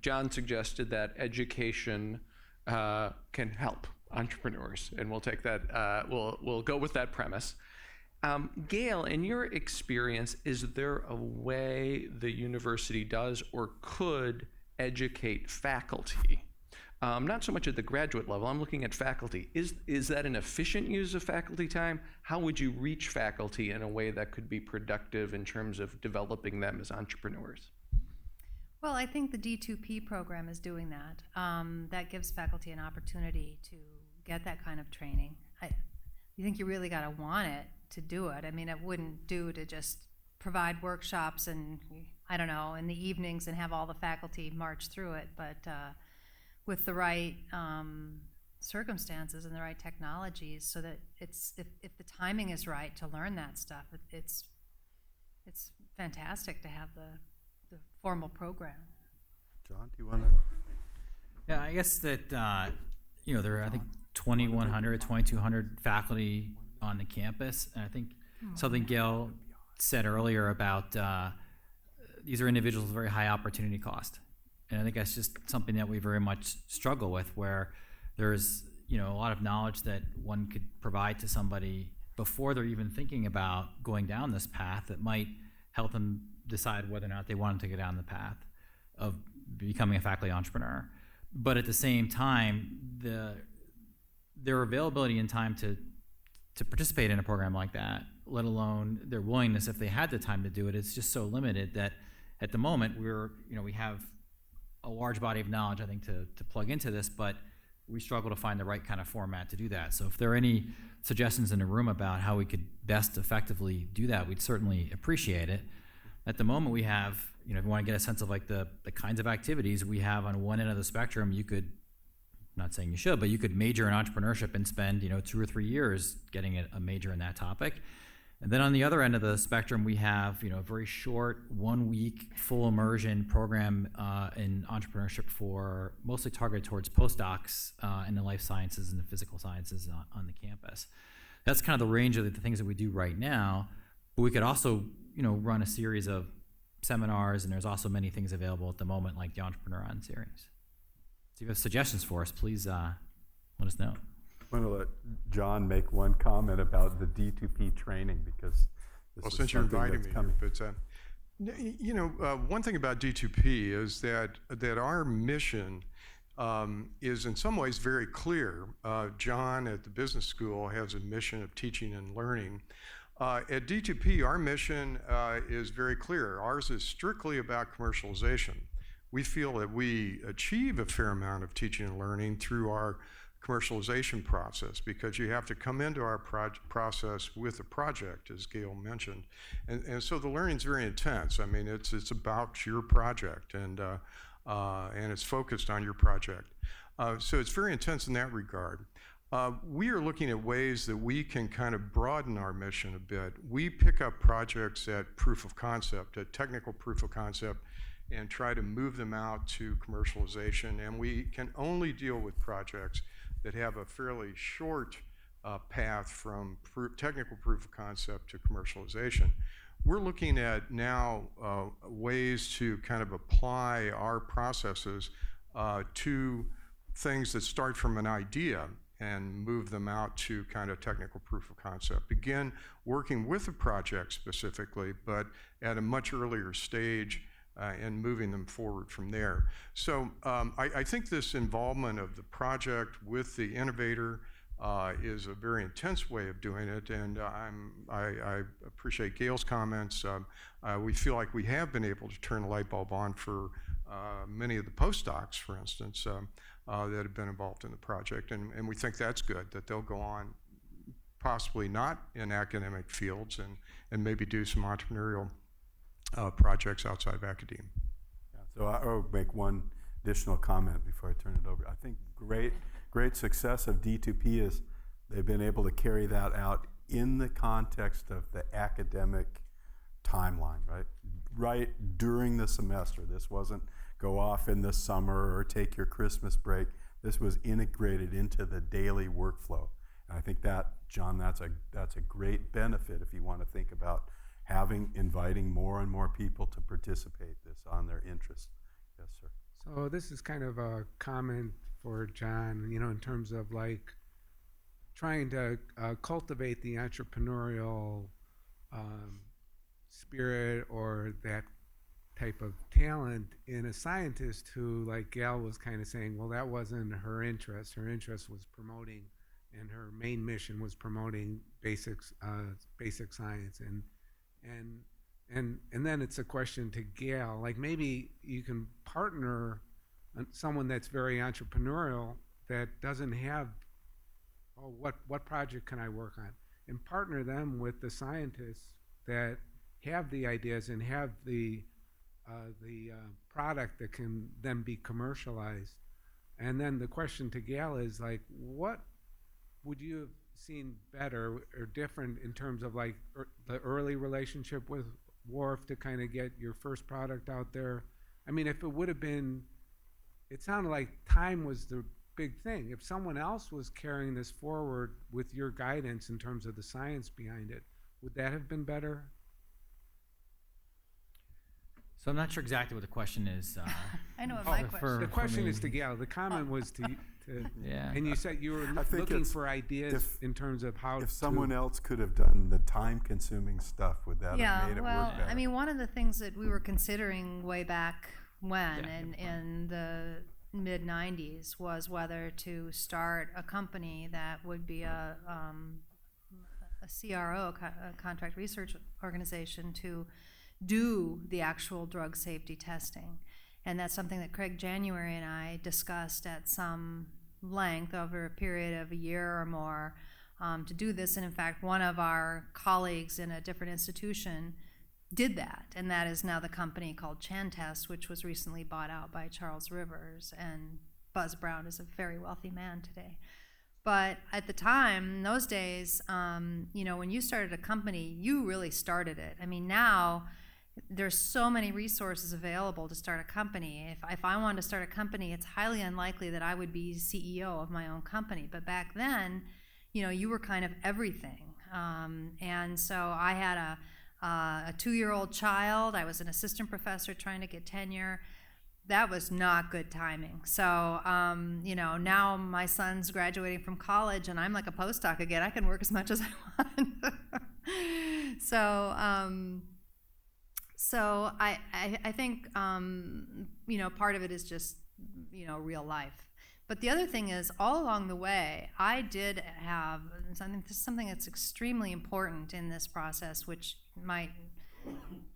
John suggested that education can help entrepreneurs, and we'll take that, we'll go with that premise. Gail, in your experience, is there a way the university does or could educate faculty? Not so much at the graduate level, I'm looking at faculty. Is that an efficient use of faculty time? How would you reach faculty in a way that could be productive in terms of developing them as entrepreneurs? Well, I think the D2P program is doing that. That gives faculty an opportunity to get that kind of training. You think you really got to want it to do it. I mean, it wouldn't do to just provide workshops and, I don't know, in the evenings and have all the faculty march through it, but with the right circumstances and the right technologies, so that if the timing is right to learn that stuff, it's fantastic to have the formal program. John, do you want to? Yeah, I guess that there are, I think, 2,100, 2,200 faculty on the campus, and I think something Gail said earlier about these are individuals with very high opportunity cost. And I think that's just something that we very much struggle with, where there's a lot of knowledge that one could provide to somebody before they're even thinking about going down this path that might help them decide whether or not they wanted to go down the path of becoming a faculty entrepreneur. But at the same time, their availability in time to participate in a program like that, let alone their willingness if they had the time to do it, it's just so limited that at the moment we have a large body of knowledge, I think, to plug into this, but we struggle to find the right kind of format to do that. So if there are any suggestions in the room about how we could best effectively do that, we'd certainly appreciate it. At the moment we have, if you want to get a sense of like the kinds of activities we have on one end of the spectrum, you could, I'm not saying you should, but you could major in entrepreneurship and spend 2 or 3 years getting a major in that topic. And then on the other end of the spectrum, we have a very short 1 week full immersion program in entrepreneurship for mostly targeted towards postdocs in the life sciences and the physical sciences on the campus. That's kind of the range of the things that we do right now. But we could also run a series of seminars, and there's also many things available at the moment, like the Entrepreneur On series. So if you have suggestions for us, please let us know. I'm going to let John make one comment about the D2P training, because this is since you're something inviting that's me, coming. But one thing about D2P is that our mission is in some ways very clear. John at the business school has a mission of teaching and learning. At D2P, our mission is very clear. Ours is strictly about commercialization. We feel that we achieve a fair amount of teaching and learning through our commercialization process, because you have to come into our process with a project, as Gail mentioned, and so the learning is very intense. I mean, it's about your project, and it's focused on your project. So it's very intense in that regard. We are looking at ways that we can kind of broaden our mission a bit. We pick up projects at proof of concept, at technical proof of concept, and try to move them out to commercialization. And we can only deal with projects that have a fairly short path from technical proof of concept to commercialization. We're looking at now ways to kind of apply our processes to things that start from an idea and move them out to kind of technical proof of concept. Begin working with a project specifically, but at a much earlier stage, and moving them forward from there. So I think this involvement of the project with the innovator is a very intense way of doing it, and I appreciate Gail's comments. We feel like we have been able to turn a light bulb on for many of the postdocs, for instance, that have been involved in the project, and we think that's good, that they'll go on possibly not in academic fields and maybe do some entrepreneurial projects outside of academia. Yeah, So I'll make one additional comment before I turn it over. I think great success of D2P is they've been able to carry that out in the context of the academic timeline, right? Right during the semester. This wasn't go off in the summer or take your Christmas break. This was integrated into the daily workflow. And I think that, John, that's a great benefit if you want to think about inviting more and more people to participate this on their interest. Yes, sir. So this is kind of a comment for John, in terms of like trying to cultivate the entrepreneurial spirit or that type of talent in a scientist who, like Gail was kind of saying, well, that wasn't her interest. Her interest was promoting, and her main mission was promoting basic science. And then it's a question to Gail, like maybe you can partner someone that's very entrepreneurial that doesn't have, what project can I work on? And partner them with the scientists that have the ideas and have the product that can then be commercialized. And then the question to Gail is like, what would you have seen better or different in terms of like the early relationship with WARF to kind of get your first product out there? I mean, if it would have been, it sounded like time was the big thing. If someone else was carrying this forward with your guidance in terms of the science behind it, would that have been better? So I'm not sure exactly what the question is. I know what my question. The question is to Gail. The comment was to yeah. And you said you were looking for ideas in terms of how. If someone else could have done the time-consuming stuff, would that have made it work better? I mean, one of the things that we were considering way back when, in the mid-'90s, was whether to start a company that would be a CRO, a contract research organization, to do the actual drug safety testing. And that's something that Craig January and I discussed at some length over a period of a year or more to do this. And in fact, one of our colleagues in a different institution did that. And that is now the company called Chantest, which was recently bought out by Charles Rivers. And Buzz Brown is a very wealthy man today. But at the time, in those days, when you started a company, you really started it. I mean, now there's so many resources available to start a company. If I wanted to start a company, it's highly unlikely that I would be CEO of my own company. But back then, you were kind of everything. And so I had a 2-year-old child. I was an assistant professor trying to get tenure. That was not good timing. So, now my son's graduating from college and I'm like a postdoc again. I can work as much as I want. So I think, part of it is just, real life. But the other thing is, all along the way, I did have something that's extremely important in this process, which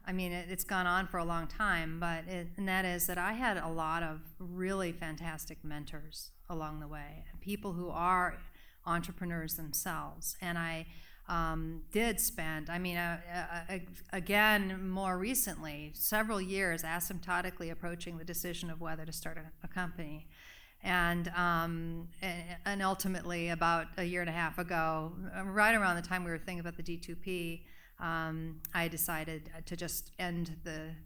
it's gone on for a long time, and that is that I had a lot of really fantastic mentors along the way, people who are entrepreneurs themselves. And I did spend, again, more recently, several years asymptotically approaching the decision of whether to start a company. And ultimately, about a year and a half ago, right around the time we were thinking about the D2P, I decided to just end the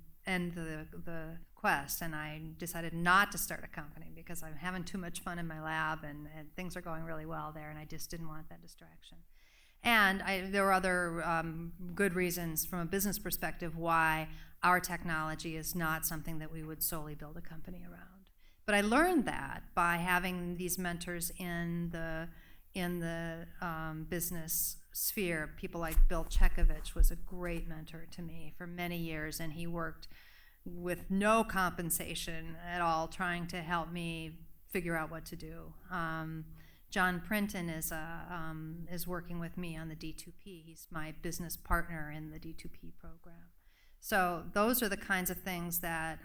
quest, and I decided not to start a company because I'm having too much fun in my lab, and things are going really well there, and I just didn't want that distraction. And there were other good reasons from a business perspective why our technology is not something that we would solely build a company around. But I learned that by having these mentors in the business sphere. People like Bill Chekovich was a great mentor to me for many years, and he worked with no compensation at all trying to help me figure out what to do. John Printon is working with me on the D2P. He's my business partner in the D2P program. So those are the kinds of things that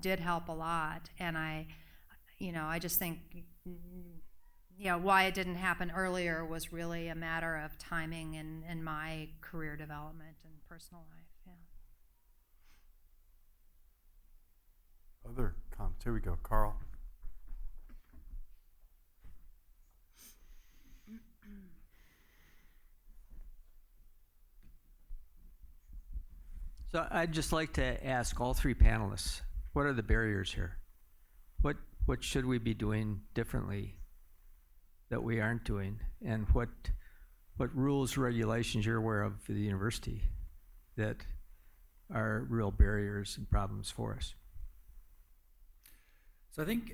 did help a lot. And I just think, why it didn't happen earlier was really a matter of timing and my career development and personal life. Other comments? Here we go, Carl. So I'd just like to ask all three panelists, what are the barriers here? What should we be doing differently that we aren't doing? And what rules, regulations you're aware of for the university that are real barriers and problems for us? So I think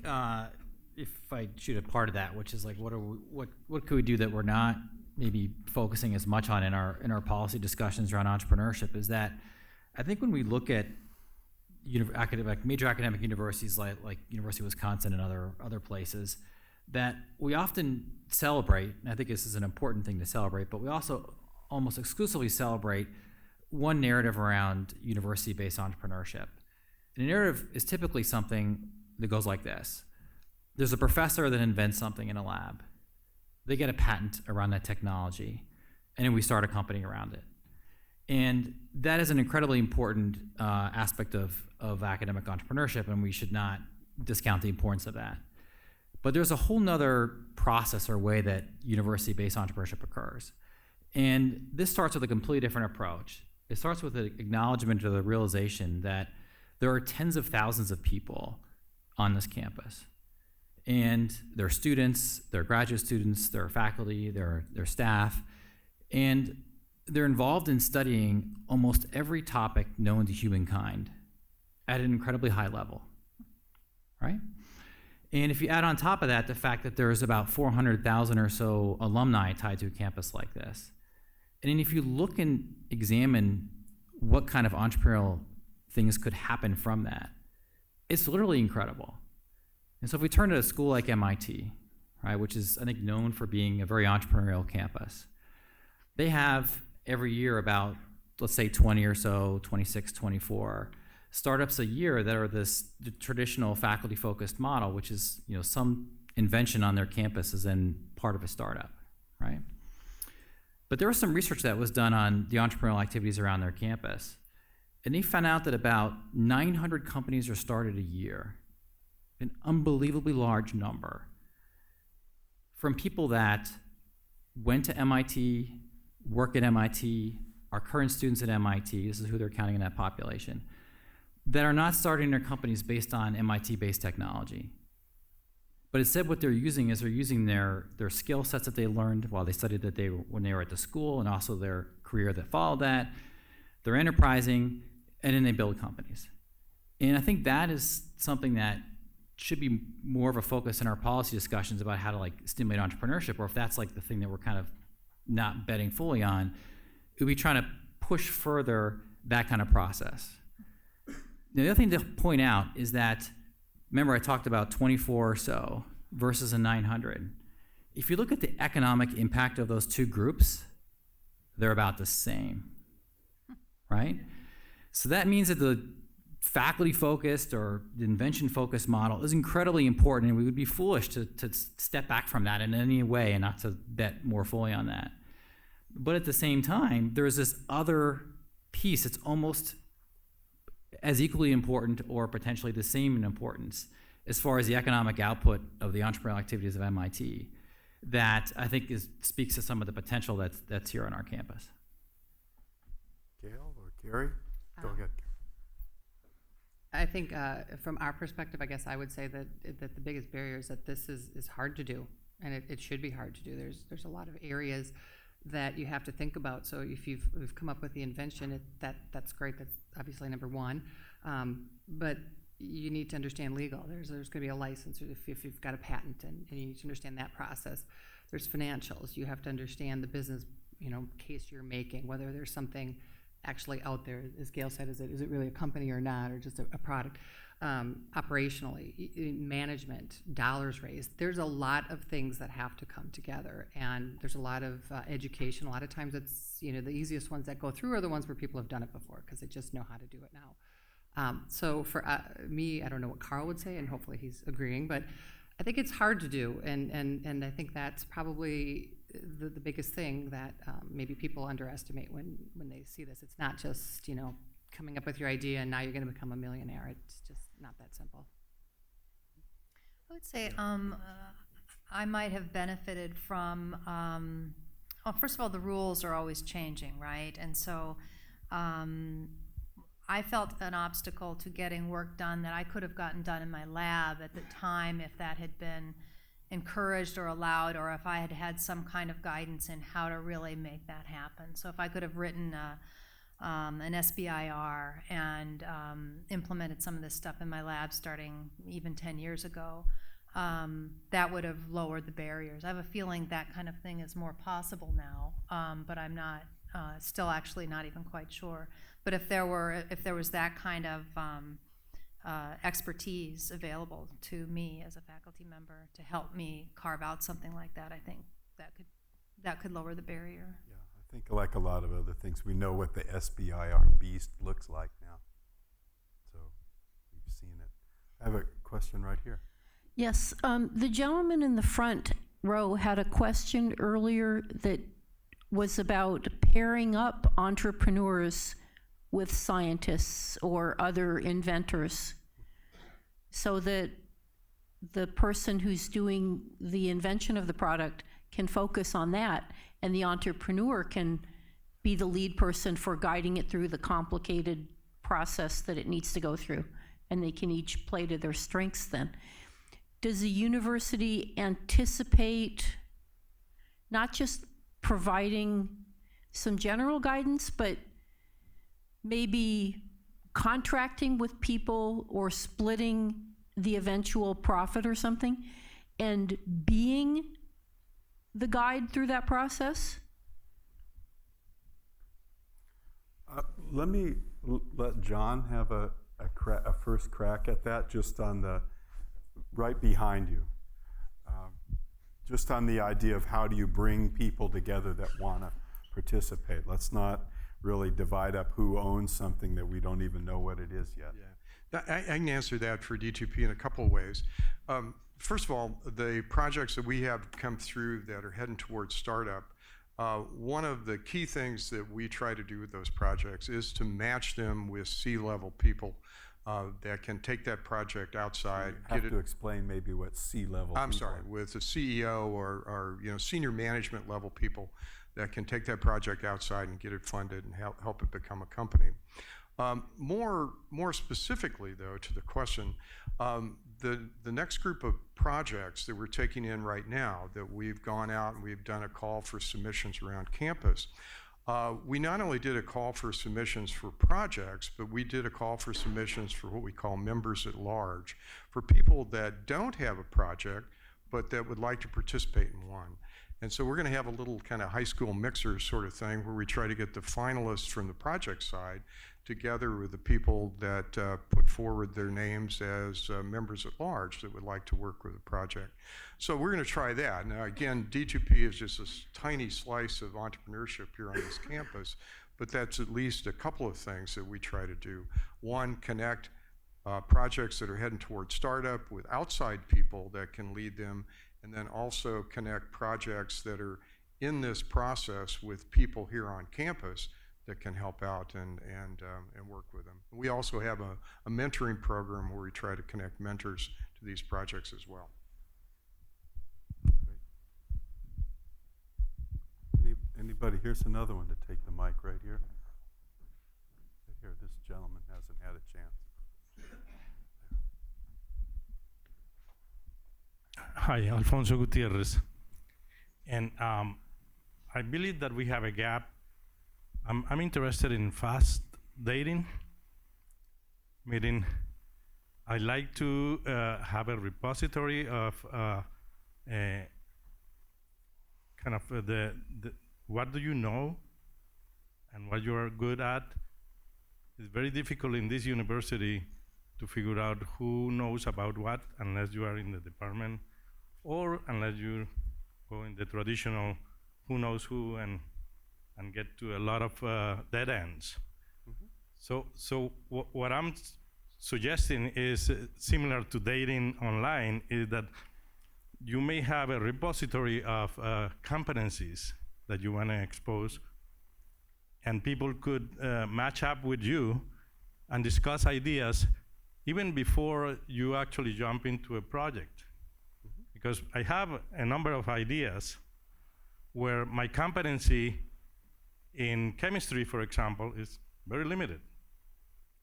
if I shoot a part of that, which is like, what could we do that we're not maybe focusing as much on in our policy discussions around entrepreneurship, is that I think when we look at major academic universities like University of Wisconsin and other places, that we often celebrate, and I think this is an important thing to celebrate, but we also almost exclusively celebrate one narrative around university-based entrepreneurship. And the narrative is typically something that goes like this. There's a professor that invents something in a lab. They get a patent around that technology, and then we start a company around it. And that is an incredibly important aspect of academic entrepreneurship, and we should not discount the importance of that. But there's a whole nother process or way that university-based entrepreneurship occurs. And this starts with a completely different approach. It starts with an acknowledgement or the realization that there are tens of thousands of people on this campus. And they're students, they're graduate students, they're faculty, they're staff, and they're involved in studying almost every topic known to humankind at an incredibly high level, right? And if you add on top of that the fact that there's about 400,000 or so alumni tied to a campus like this, and then if you look and examine what kind of entrepreneurial things could happen from that, it's literally incredible. And so if we turn to a school like MIT, right, which is, I think, known for being a very entrepreneurial campus, they have every year about, let's say, 20 or so, 26, 24 startups a year that are the traditional faculty-focused model, which is, some invention on their campus is then part of a startup, right? But there was some research that was done on the entrepreneurial activities around their campus, and they found out that about 900 companies are started a year, an unbelievably large number, from people that went to MIT, work at MIT, are current students at MIT, this is who they're counting in that population, that are not starting their companies based on MIT-based technology. But instead what they're using is they're using their skill sets that they learned while they studied when they were at the school, and also their career that followed that. They're enterprising, and then they build companies. And I think that is something that should be more of a focus in our policy discussions about how to stimulate entrepreneurship, or if that's the thing that we're kind of not betting fully on, it would be trying to push further that kind of process. The other thing to point out is that, remember I talked about 24 or so versus a 900. If you look at the economic impact of those two groups, they're about the same, right? So that means that the faculty-focused or the invention-focused model is incredibly important, and we would be foolish to step back from that in any way and not to bet more fully on that. But at the same time, there's this other piece that's almost as equally important or potentially the same in importance as far as the economic output of the entrepreneurial activities of MIT that I think speaks to some of the potential that's here on our campus. Gail or Gary? Go ahead. I think from our perspective, I guess I would say that the biggest barrier is that this is hard to do, and it should be hard to do. There's a lot of areas that you have to think about. So if you've come up with the invention, that's great. That's obviously number one. But you need to understand legal. There's going to be a license if you've got a patent, and you need to understand that process. There's financials. You have to understand the business, case you're making, whether there's something actually out there, as Gail said, is it really a company or not, or just a product? Operationally, management, dollars raised. There's a lot of things that have to come together, and there's a lot of education. A lot of times it's, the easiest ones that go through are the ones where people have done it before because they just know how to do it now. So for me, I don't know what Carl would say, and hopefully he's agreeing, but I think it's hard to do, and I think that's probably the biggest thing that maybe people underestimate when they see this. It's not just, coming up with your idea and now you're going to become a millionaire. It's just not that simple. I would say I might have benefited from, well, first of all, the rules are always changing, right? And so I felt an obstacle to getting work done that I could have gotten done in my lab at the time if that had been encouraged or allowed, or if I had had some kind of guidance in how to really make that happen. So if I could have written an SBIR and implemented some of this stuff in my lab starting even 10 years ago, that would have lowered the barriers. I have a feeling that kind of thing is more possible now, but I'm not still actually not even quite sure. But if there was that kind of expertise available to me as a faculty member to help me carve out something like that, I think that could lower the barrier. Yeah, I think like a lot of other things, we know what the SBIR beast looks like now. So we've seen it. I have a question right here. Yes, the gentleman in the front row had a question earlier that was about pairing up entrepreneurs with scientists or other inventors so that the person who's doing the invention of the product can focus on that, and the entrepreneur can be the lead person for guiding it through the complicated process that it needs to go through, and they can each play to their strengths then. Does the university anticipate not just providing some general guidance, but maybe contracting with people or splitting the eventual profit or something, and being the guide through that process? Let me let John have a first crack at that, just on the right behind you. Just on the idea of how do you bring people together that want to participate. Let's not really divide up who owns something that we don't even know what it is yet. Yeah. I can answer that for D2P in a couple of ways. First of all, the projects that we have come through that are heading towards startup, one of the key things that we try to do with those projects is to match them with C-level people that can take that project outside. You have to explain maybe what C-level. I'm sorry, with a CEO or senior management level people that can take that project outside and get it funded and help it become a company. More specifically, though, to the question, the next group of projects that we're taking in right now, that we've gone out and we've done a call for submissions around campus. We not only did a call for submissions for projects, but we did a call for submissions for what we call members at large, for people that don't have a project, but that would like to participate in one. And so we're going to have a little kind of high school mixer sort of thing where we try to get the finalists from the project side together with the people that put forward their names as members at large that would like to work with the project. So we're going to try that. Now again, D2P is just a tiny slice of entrepreneurship here on this campus, but that's at least a couple of things that we try to do. One, connect projects that are heading towards startup with outside people that can lead them, and then also connect projects that are in this process with people here on campus that can help out and work with them. We also have a mentoring program where we try to connect mentors to these projects as well. Great. Anybody? Here's another one to take the mic right here. Right here, this gentleman hasn't had a chance. Hi, Alfonso Gutierrez. And I believe that we have a gap. I'm interested in fast dating, meaning I like to have a repository of kind of the what do you know and what you are good at. It's very difficult in this university to figure out who knows about what unless you are in the department or unless you go in the traditional who knows who and get to a lot of dead ends. Mm-hmm. So what I'm suggesting is similar to dating online, is that you may have a repository of competencies that you want to expose, and people could match up with you and discuss ideas even before you actually jump into a project. Because I have a number of ideas where my competency in chemistry, for example, is very limited.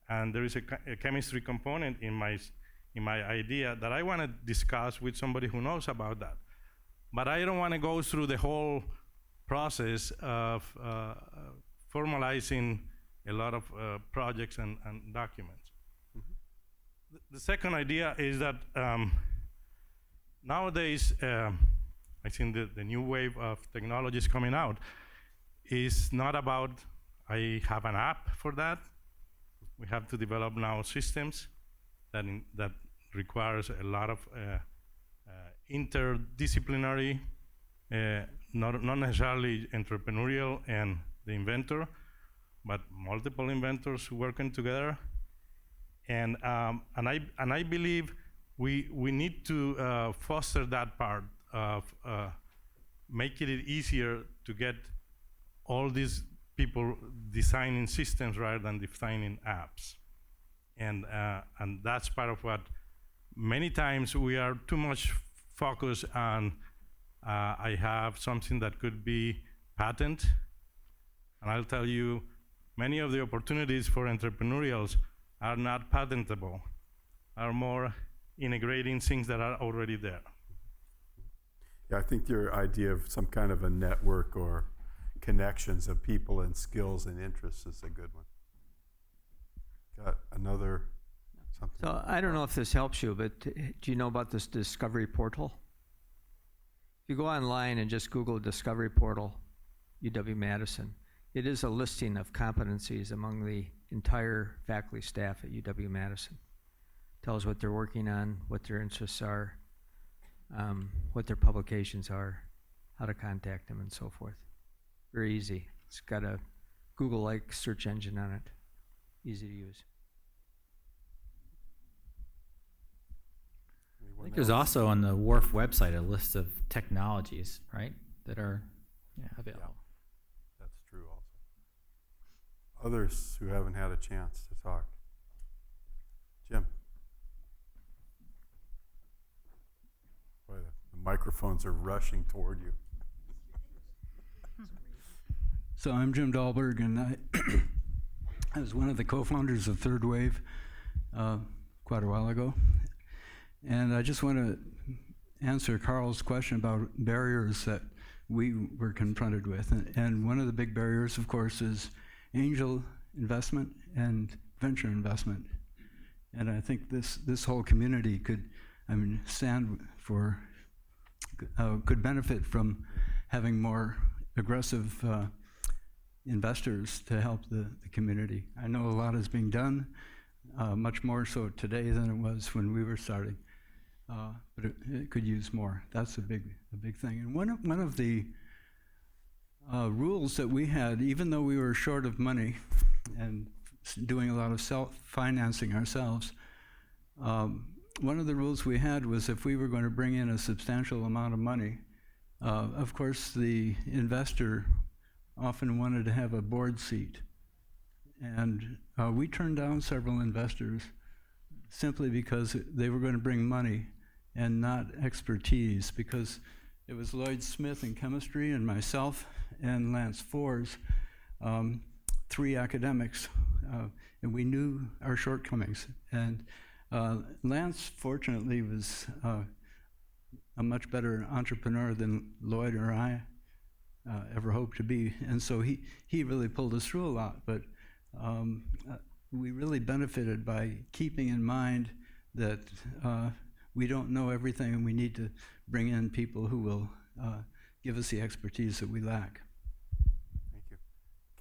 And there is a chemistry component in my idea that I want to discuss with somebody who knows about that. But I don't want to go through the whole process of formalizing a lot of projects and documents. The second idea is that nowadays, I think the new wave of technologies coming out is not about, I have an app for that. We have to develop now systems that requires a lot of interdisciplinary, not necessarily entrepreneurial and the inventor, but multiple inventors working together. And I believe we need to foster that part of making it easier to get all these people designing systems rather than designing apps. And that's part of what many times we are too much focused on. I have something that could be patent, and I'll tell you, many of the opportunities for entrepreneurials are not patentable, are more integrating things that are already there. Yeah, I think your idea of some kind of a network or connections of people and skills and interests is a good one. Got another something? So I don't know if this helps you, but do you know about this discovery portal? If you go online and just Google discovery portal, UW-Madison, it is a listing of competencies among the entire faculty staff at UW-Madison. Tells what they're working on, what their interests are, what their publications are, how to contact them, and so forth. Very easy. It's got a Google-like search engine on it. Easy to use. I think there's also on the WARF website a list of technologies, right, that are available. Yeah, that's true also. Others who haven't had a chance to talk. Jim. Boy, the microphones are rushing toward you. So I'm Jim Dahlberg, and I was one of the co-founders of Third Wave quite a while ago. And I just want to answer Carl's question about barriers that we were confronted with. And one of the big barriers, of course, is angel investment and venture investment. And I think this whole community could, stand for, could benefit from having more aggressive investors to help the community. I know a lot is being done, much more so today than it was when we were starting. But it could use more. That's a big thing. And one of the rules that we had, even though we were short of money and doing a lot of self-financing ourselves, one of the rules we had was if we were going to bring in a substantial amount of money, of course the investor often wanted to have a board seat. And we turned down several investors simply because they were going to bring money and not expertise, because it was Lloyd Smith in chemistry and myself and Lance Fors, three academics, and we knew our shortcomings. And Lance, fortunately, was a much better entrepreneur than Lloyd or I ever hoped to be, and so he really pulled us through a lot. But we really benefited by keeping in mind that we don't know everything, and we need to bring in people who will give us the expertise that we lack. Thank you.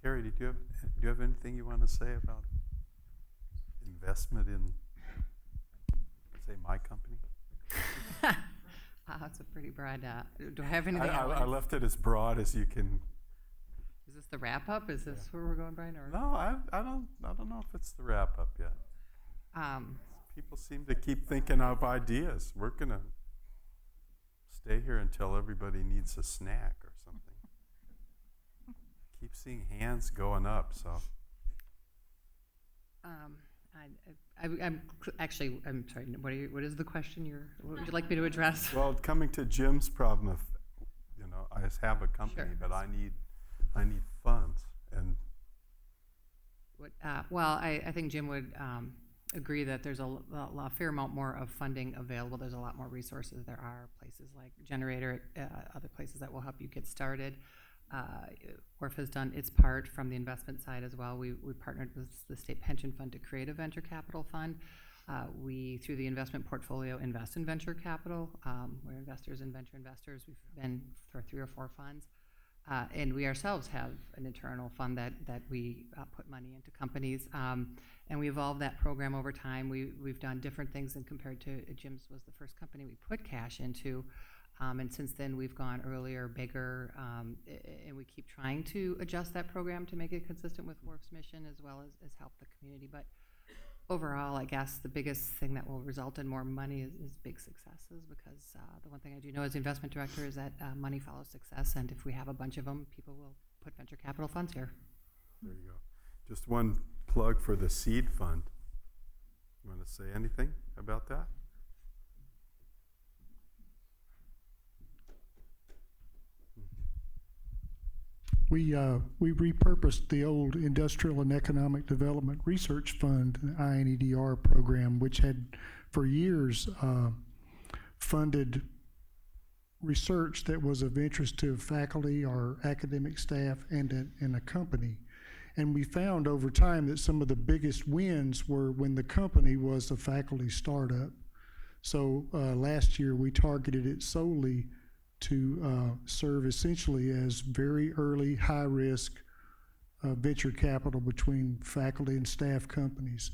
Carrie, do you have anything you want to say about investment in, say, my company? Wow, that's a pretty broad. Do I have anything? I left it as broad as you can. Is this the wrap up? Is this where we're going, Brian? Or? No, I don't know if it's the wrap up yet. People seem to keep thinking of ideas. We're gonna stay here until everybody needs a snack or something. Keep seeing hands going up. So. I'm sorry. What is the question? What would you like me to address? Well, coming to Jim's problem of, I just have a company, Sure. but I need funds, and I think Jim would agree that there's a fair amount more of funding available. There's a lot more resources. There are places like Generator, other places that will help you get started. WARF has done its part from the investment side as well. We partnered with the state pension fund to create a venture capital fund. We, through the investment portfolio, invest in venture capital. We're investors in venture investors. We've been for 3 or 4 funds. And we ourselves have an internal fund that we put money into companies. And we evolved that program over time. We've done different things, and compared to Jim's was the first company we put cash into. And since then, we've gone earlier, bigger, and we keep trying to adjust that program to make it consistent with WARF's mission as well as help the community. But overall, I guess the biggest thing that will result in more money is big successes, because the one thing I do know as the investment director is that money follows success, and if we have a bunch of them, people will put venture capital funds here. there you go. Just one plug for the seed fund. You want to say anything about that? We repurposed the old Industrial and Economic Development Research Fund, the INEDR program, which had for years funded research that was of interest to faculty or academic staff and a company. And we found over time that some of the biggest wins were when the company was a faculty startup. So last year we targeted it solely to serve essentially as very early, high-risk venture capital between faculty and staff companies.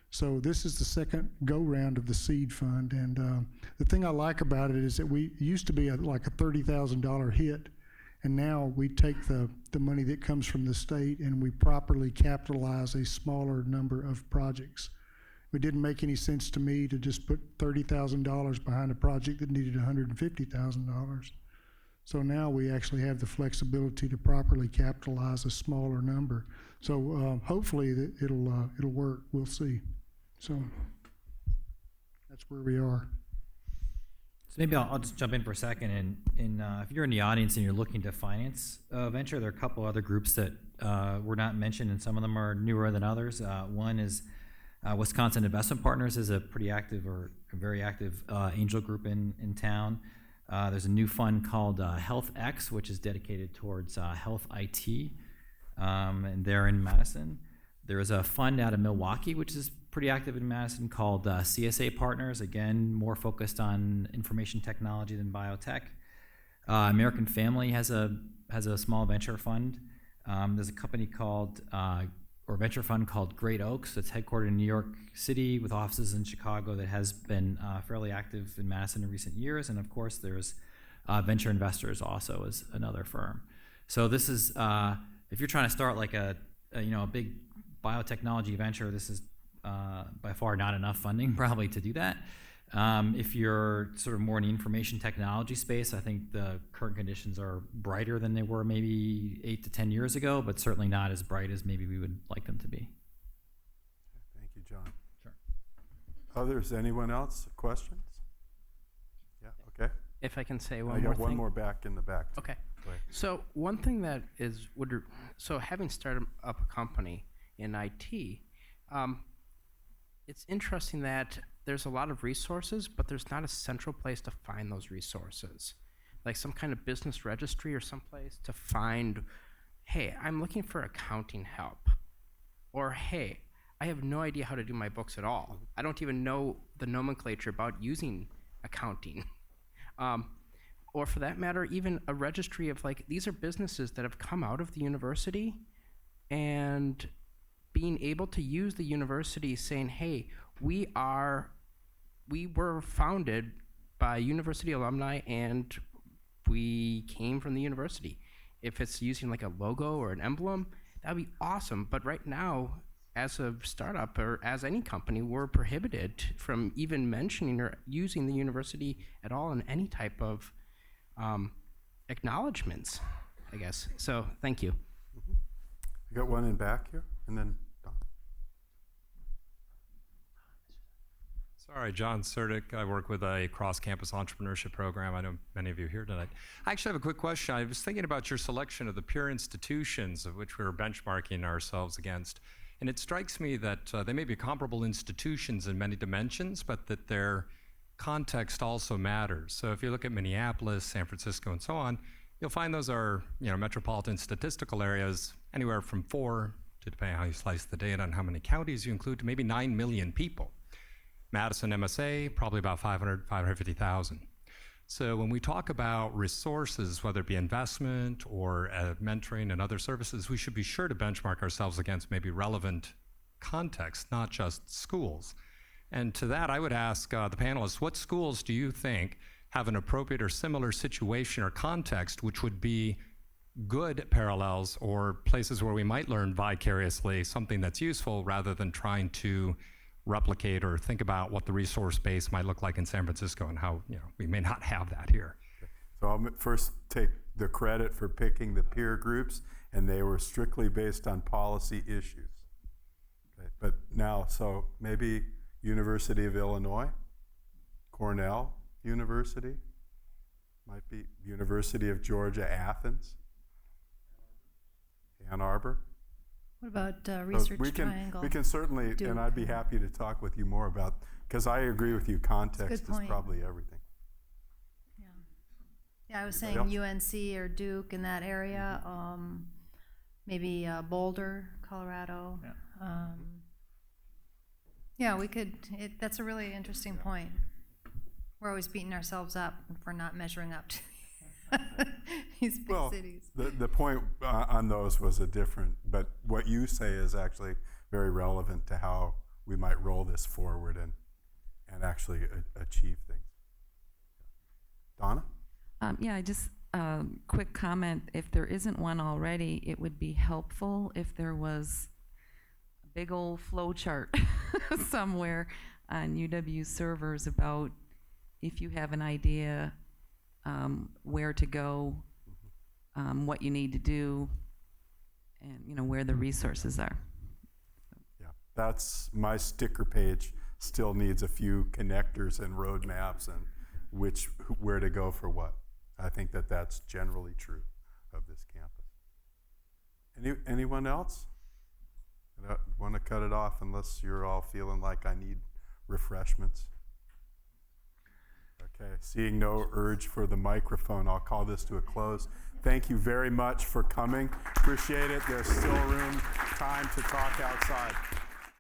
So this is the second go-round of the seed fund, and the thing I like about it is that we used to be like a $30,000 hit, and now we take the money that comes from the state and we properly capitalize a smaller number of projects. It didn't make any sense to me to just put $30,000 behind a project that needed $150,000. So now we actually have the flexibility to properly capitalize a smaller number. So hopefully it'll work. We'll see. So that's where we are. So maybe I'll just jump in for a second. And if you're in the audience and you're looking to finance venture, there are a couple other groups that were not mentioned, and some of them are newer than others. One is Wisconsin Investment Partners is a pretty active or a very active angel group in town. There's a new fund called HealthX, which is dedicated towards health IT, and they're in Madison. There is a fund out of Milwaukee, which is pretty active in Madison, called CSA Partners, again, more focused on information technology than biotech. American Family has a small venture fund. There's a company called or venture fund called Great Oaks that's headquartered in New York City with offices in Chicago that has been fairly active in Madison in recent years. And of course, there's Venture Inventors also as another firm. So this is, if you're trying to start like a big biotechnology venture, this is by far not enough funding probably to do that. If you're sort of more in the information technology space, I think the current conditions are brighter than they were maybe 8 to 10 years ago, but certainly not as bright as maybe we would like them to be. Thank you, John. Sure. Others, anyone else? Questions? Yeah, okay. If I can say one I more got one thing. more back in the back. Okay. Go ahead. So one thing that is, so having started up a company in IT, it's interesting that there's a lot of resources, but there's not a central place to find those resources. Like some kind of business registry or someplace to find, hey, I'm looking for accounting help. Or, hey, I have no idea how to do my books at all. I don't even know the nomenclature about using accounting. Or for that matter, even a registry of like, these are businesses that have come out of the university, and being able to use the university saying, hey, we were founded by university alumni and we came from the university. If it's using like a logo or an emblem, that'd be awesome. But right now, as a startup or as any company, we're prohibited from even mentioning or using the university at all in any type of acknowledgments, I guess. So thank you. You got one in back here, and then Don. Sorry, John Surdick. I work with a cross-campus entrepreneurship program. I know many of you here tonight. I actually have a quick question. I was thinking about your selection of the peer institutions of which we were benchmarking ourselves against. And it strikes me that they may be comparable institutions in many dimensions, but that their context also matters. So if you look at Minneapolis, San Francisco, and so on, you'll find those are, metropolitan statistical areas anywhere from 4 to, depending on how you slice the data and how many counties you include, to maybe 9 million people. Madison MSA, probably about 550,000. So when we talk about resources, whether it be investment or mentoring and other services, we should be sure to benchmark ourselves against maybe relevant context, not just schools. And to that, I would ask the panelists, what schools do you think have an appropriate or similar situation or context which would be good parallels or places where we might learn vicariously something that's useful rather than trying to replicate or think about what the resource base might look like in San Francisco and how we may not have that here. So I'll first take the credit for picking the peer groups, and they were strictly based on policy issues. Okay. But now, so maybe University of Illinois, Cornell University, might be University of Georgia, Athens, Ann Arbor. What about Research Triangle? We can certainly, Duke. and I'd be happy to talk with you more about, because I agree with you, context is point. probably everything. Yeah, I was Anybody saying UNC or Duke in that area, maybe Boulder, Colorado. Yeah, we could, that's a really interesting point. We're always beating ourselves up for not measuring up to these big cities. The point on those was a different, but what you say is actually very relevant to how we might roll this forward and actually achieve things. Donna? Yeah, just a quick comment. If there isn't one already, it would be helpful if there was a big old flow chart somewhere on UW servers about if you have an idea, where to go, what you need to do, and where the resources are. Yeah, that's my sticker page. Still needs a few connectors and roadmaps and where to go for what. I think that's generally true of this campus. Anyone else? I don't want to cut it off unless you're all feeling like I need refreshments. Okay, seeing no urge for the microphone, I'll call this to a close. Thank you very much for coming. Appreciate it. There's still time to talk outside.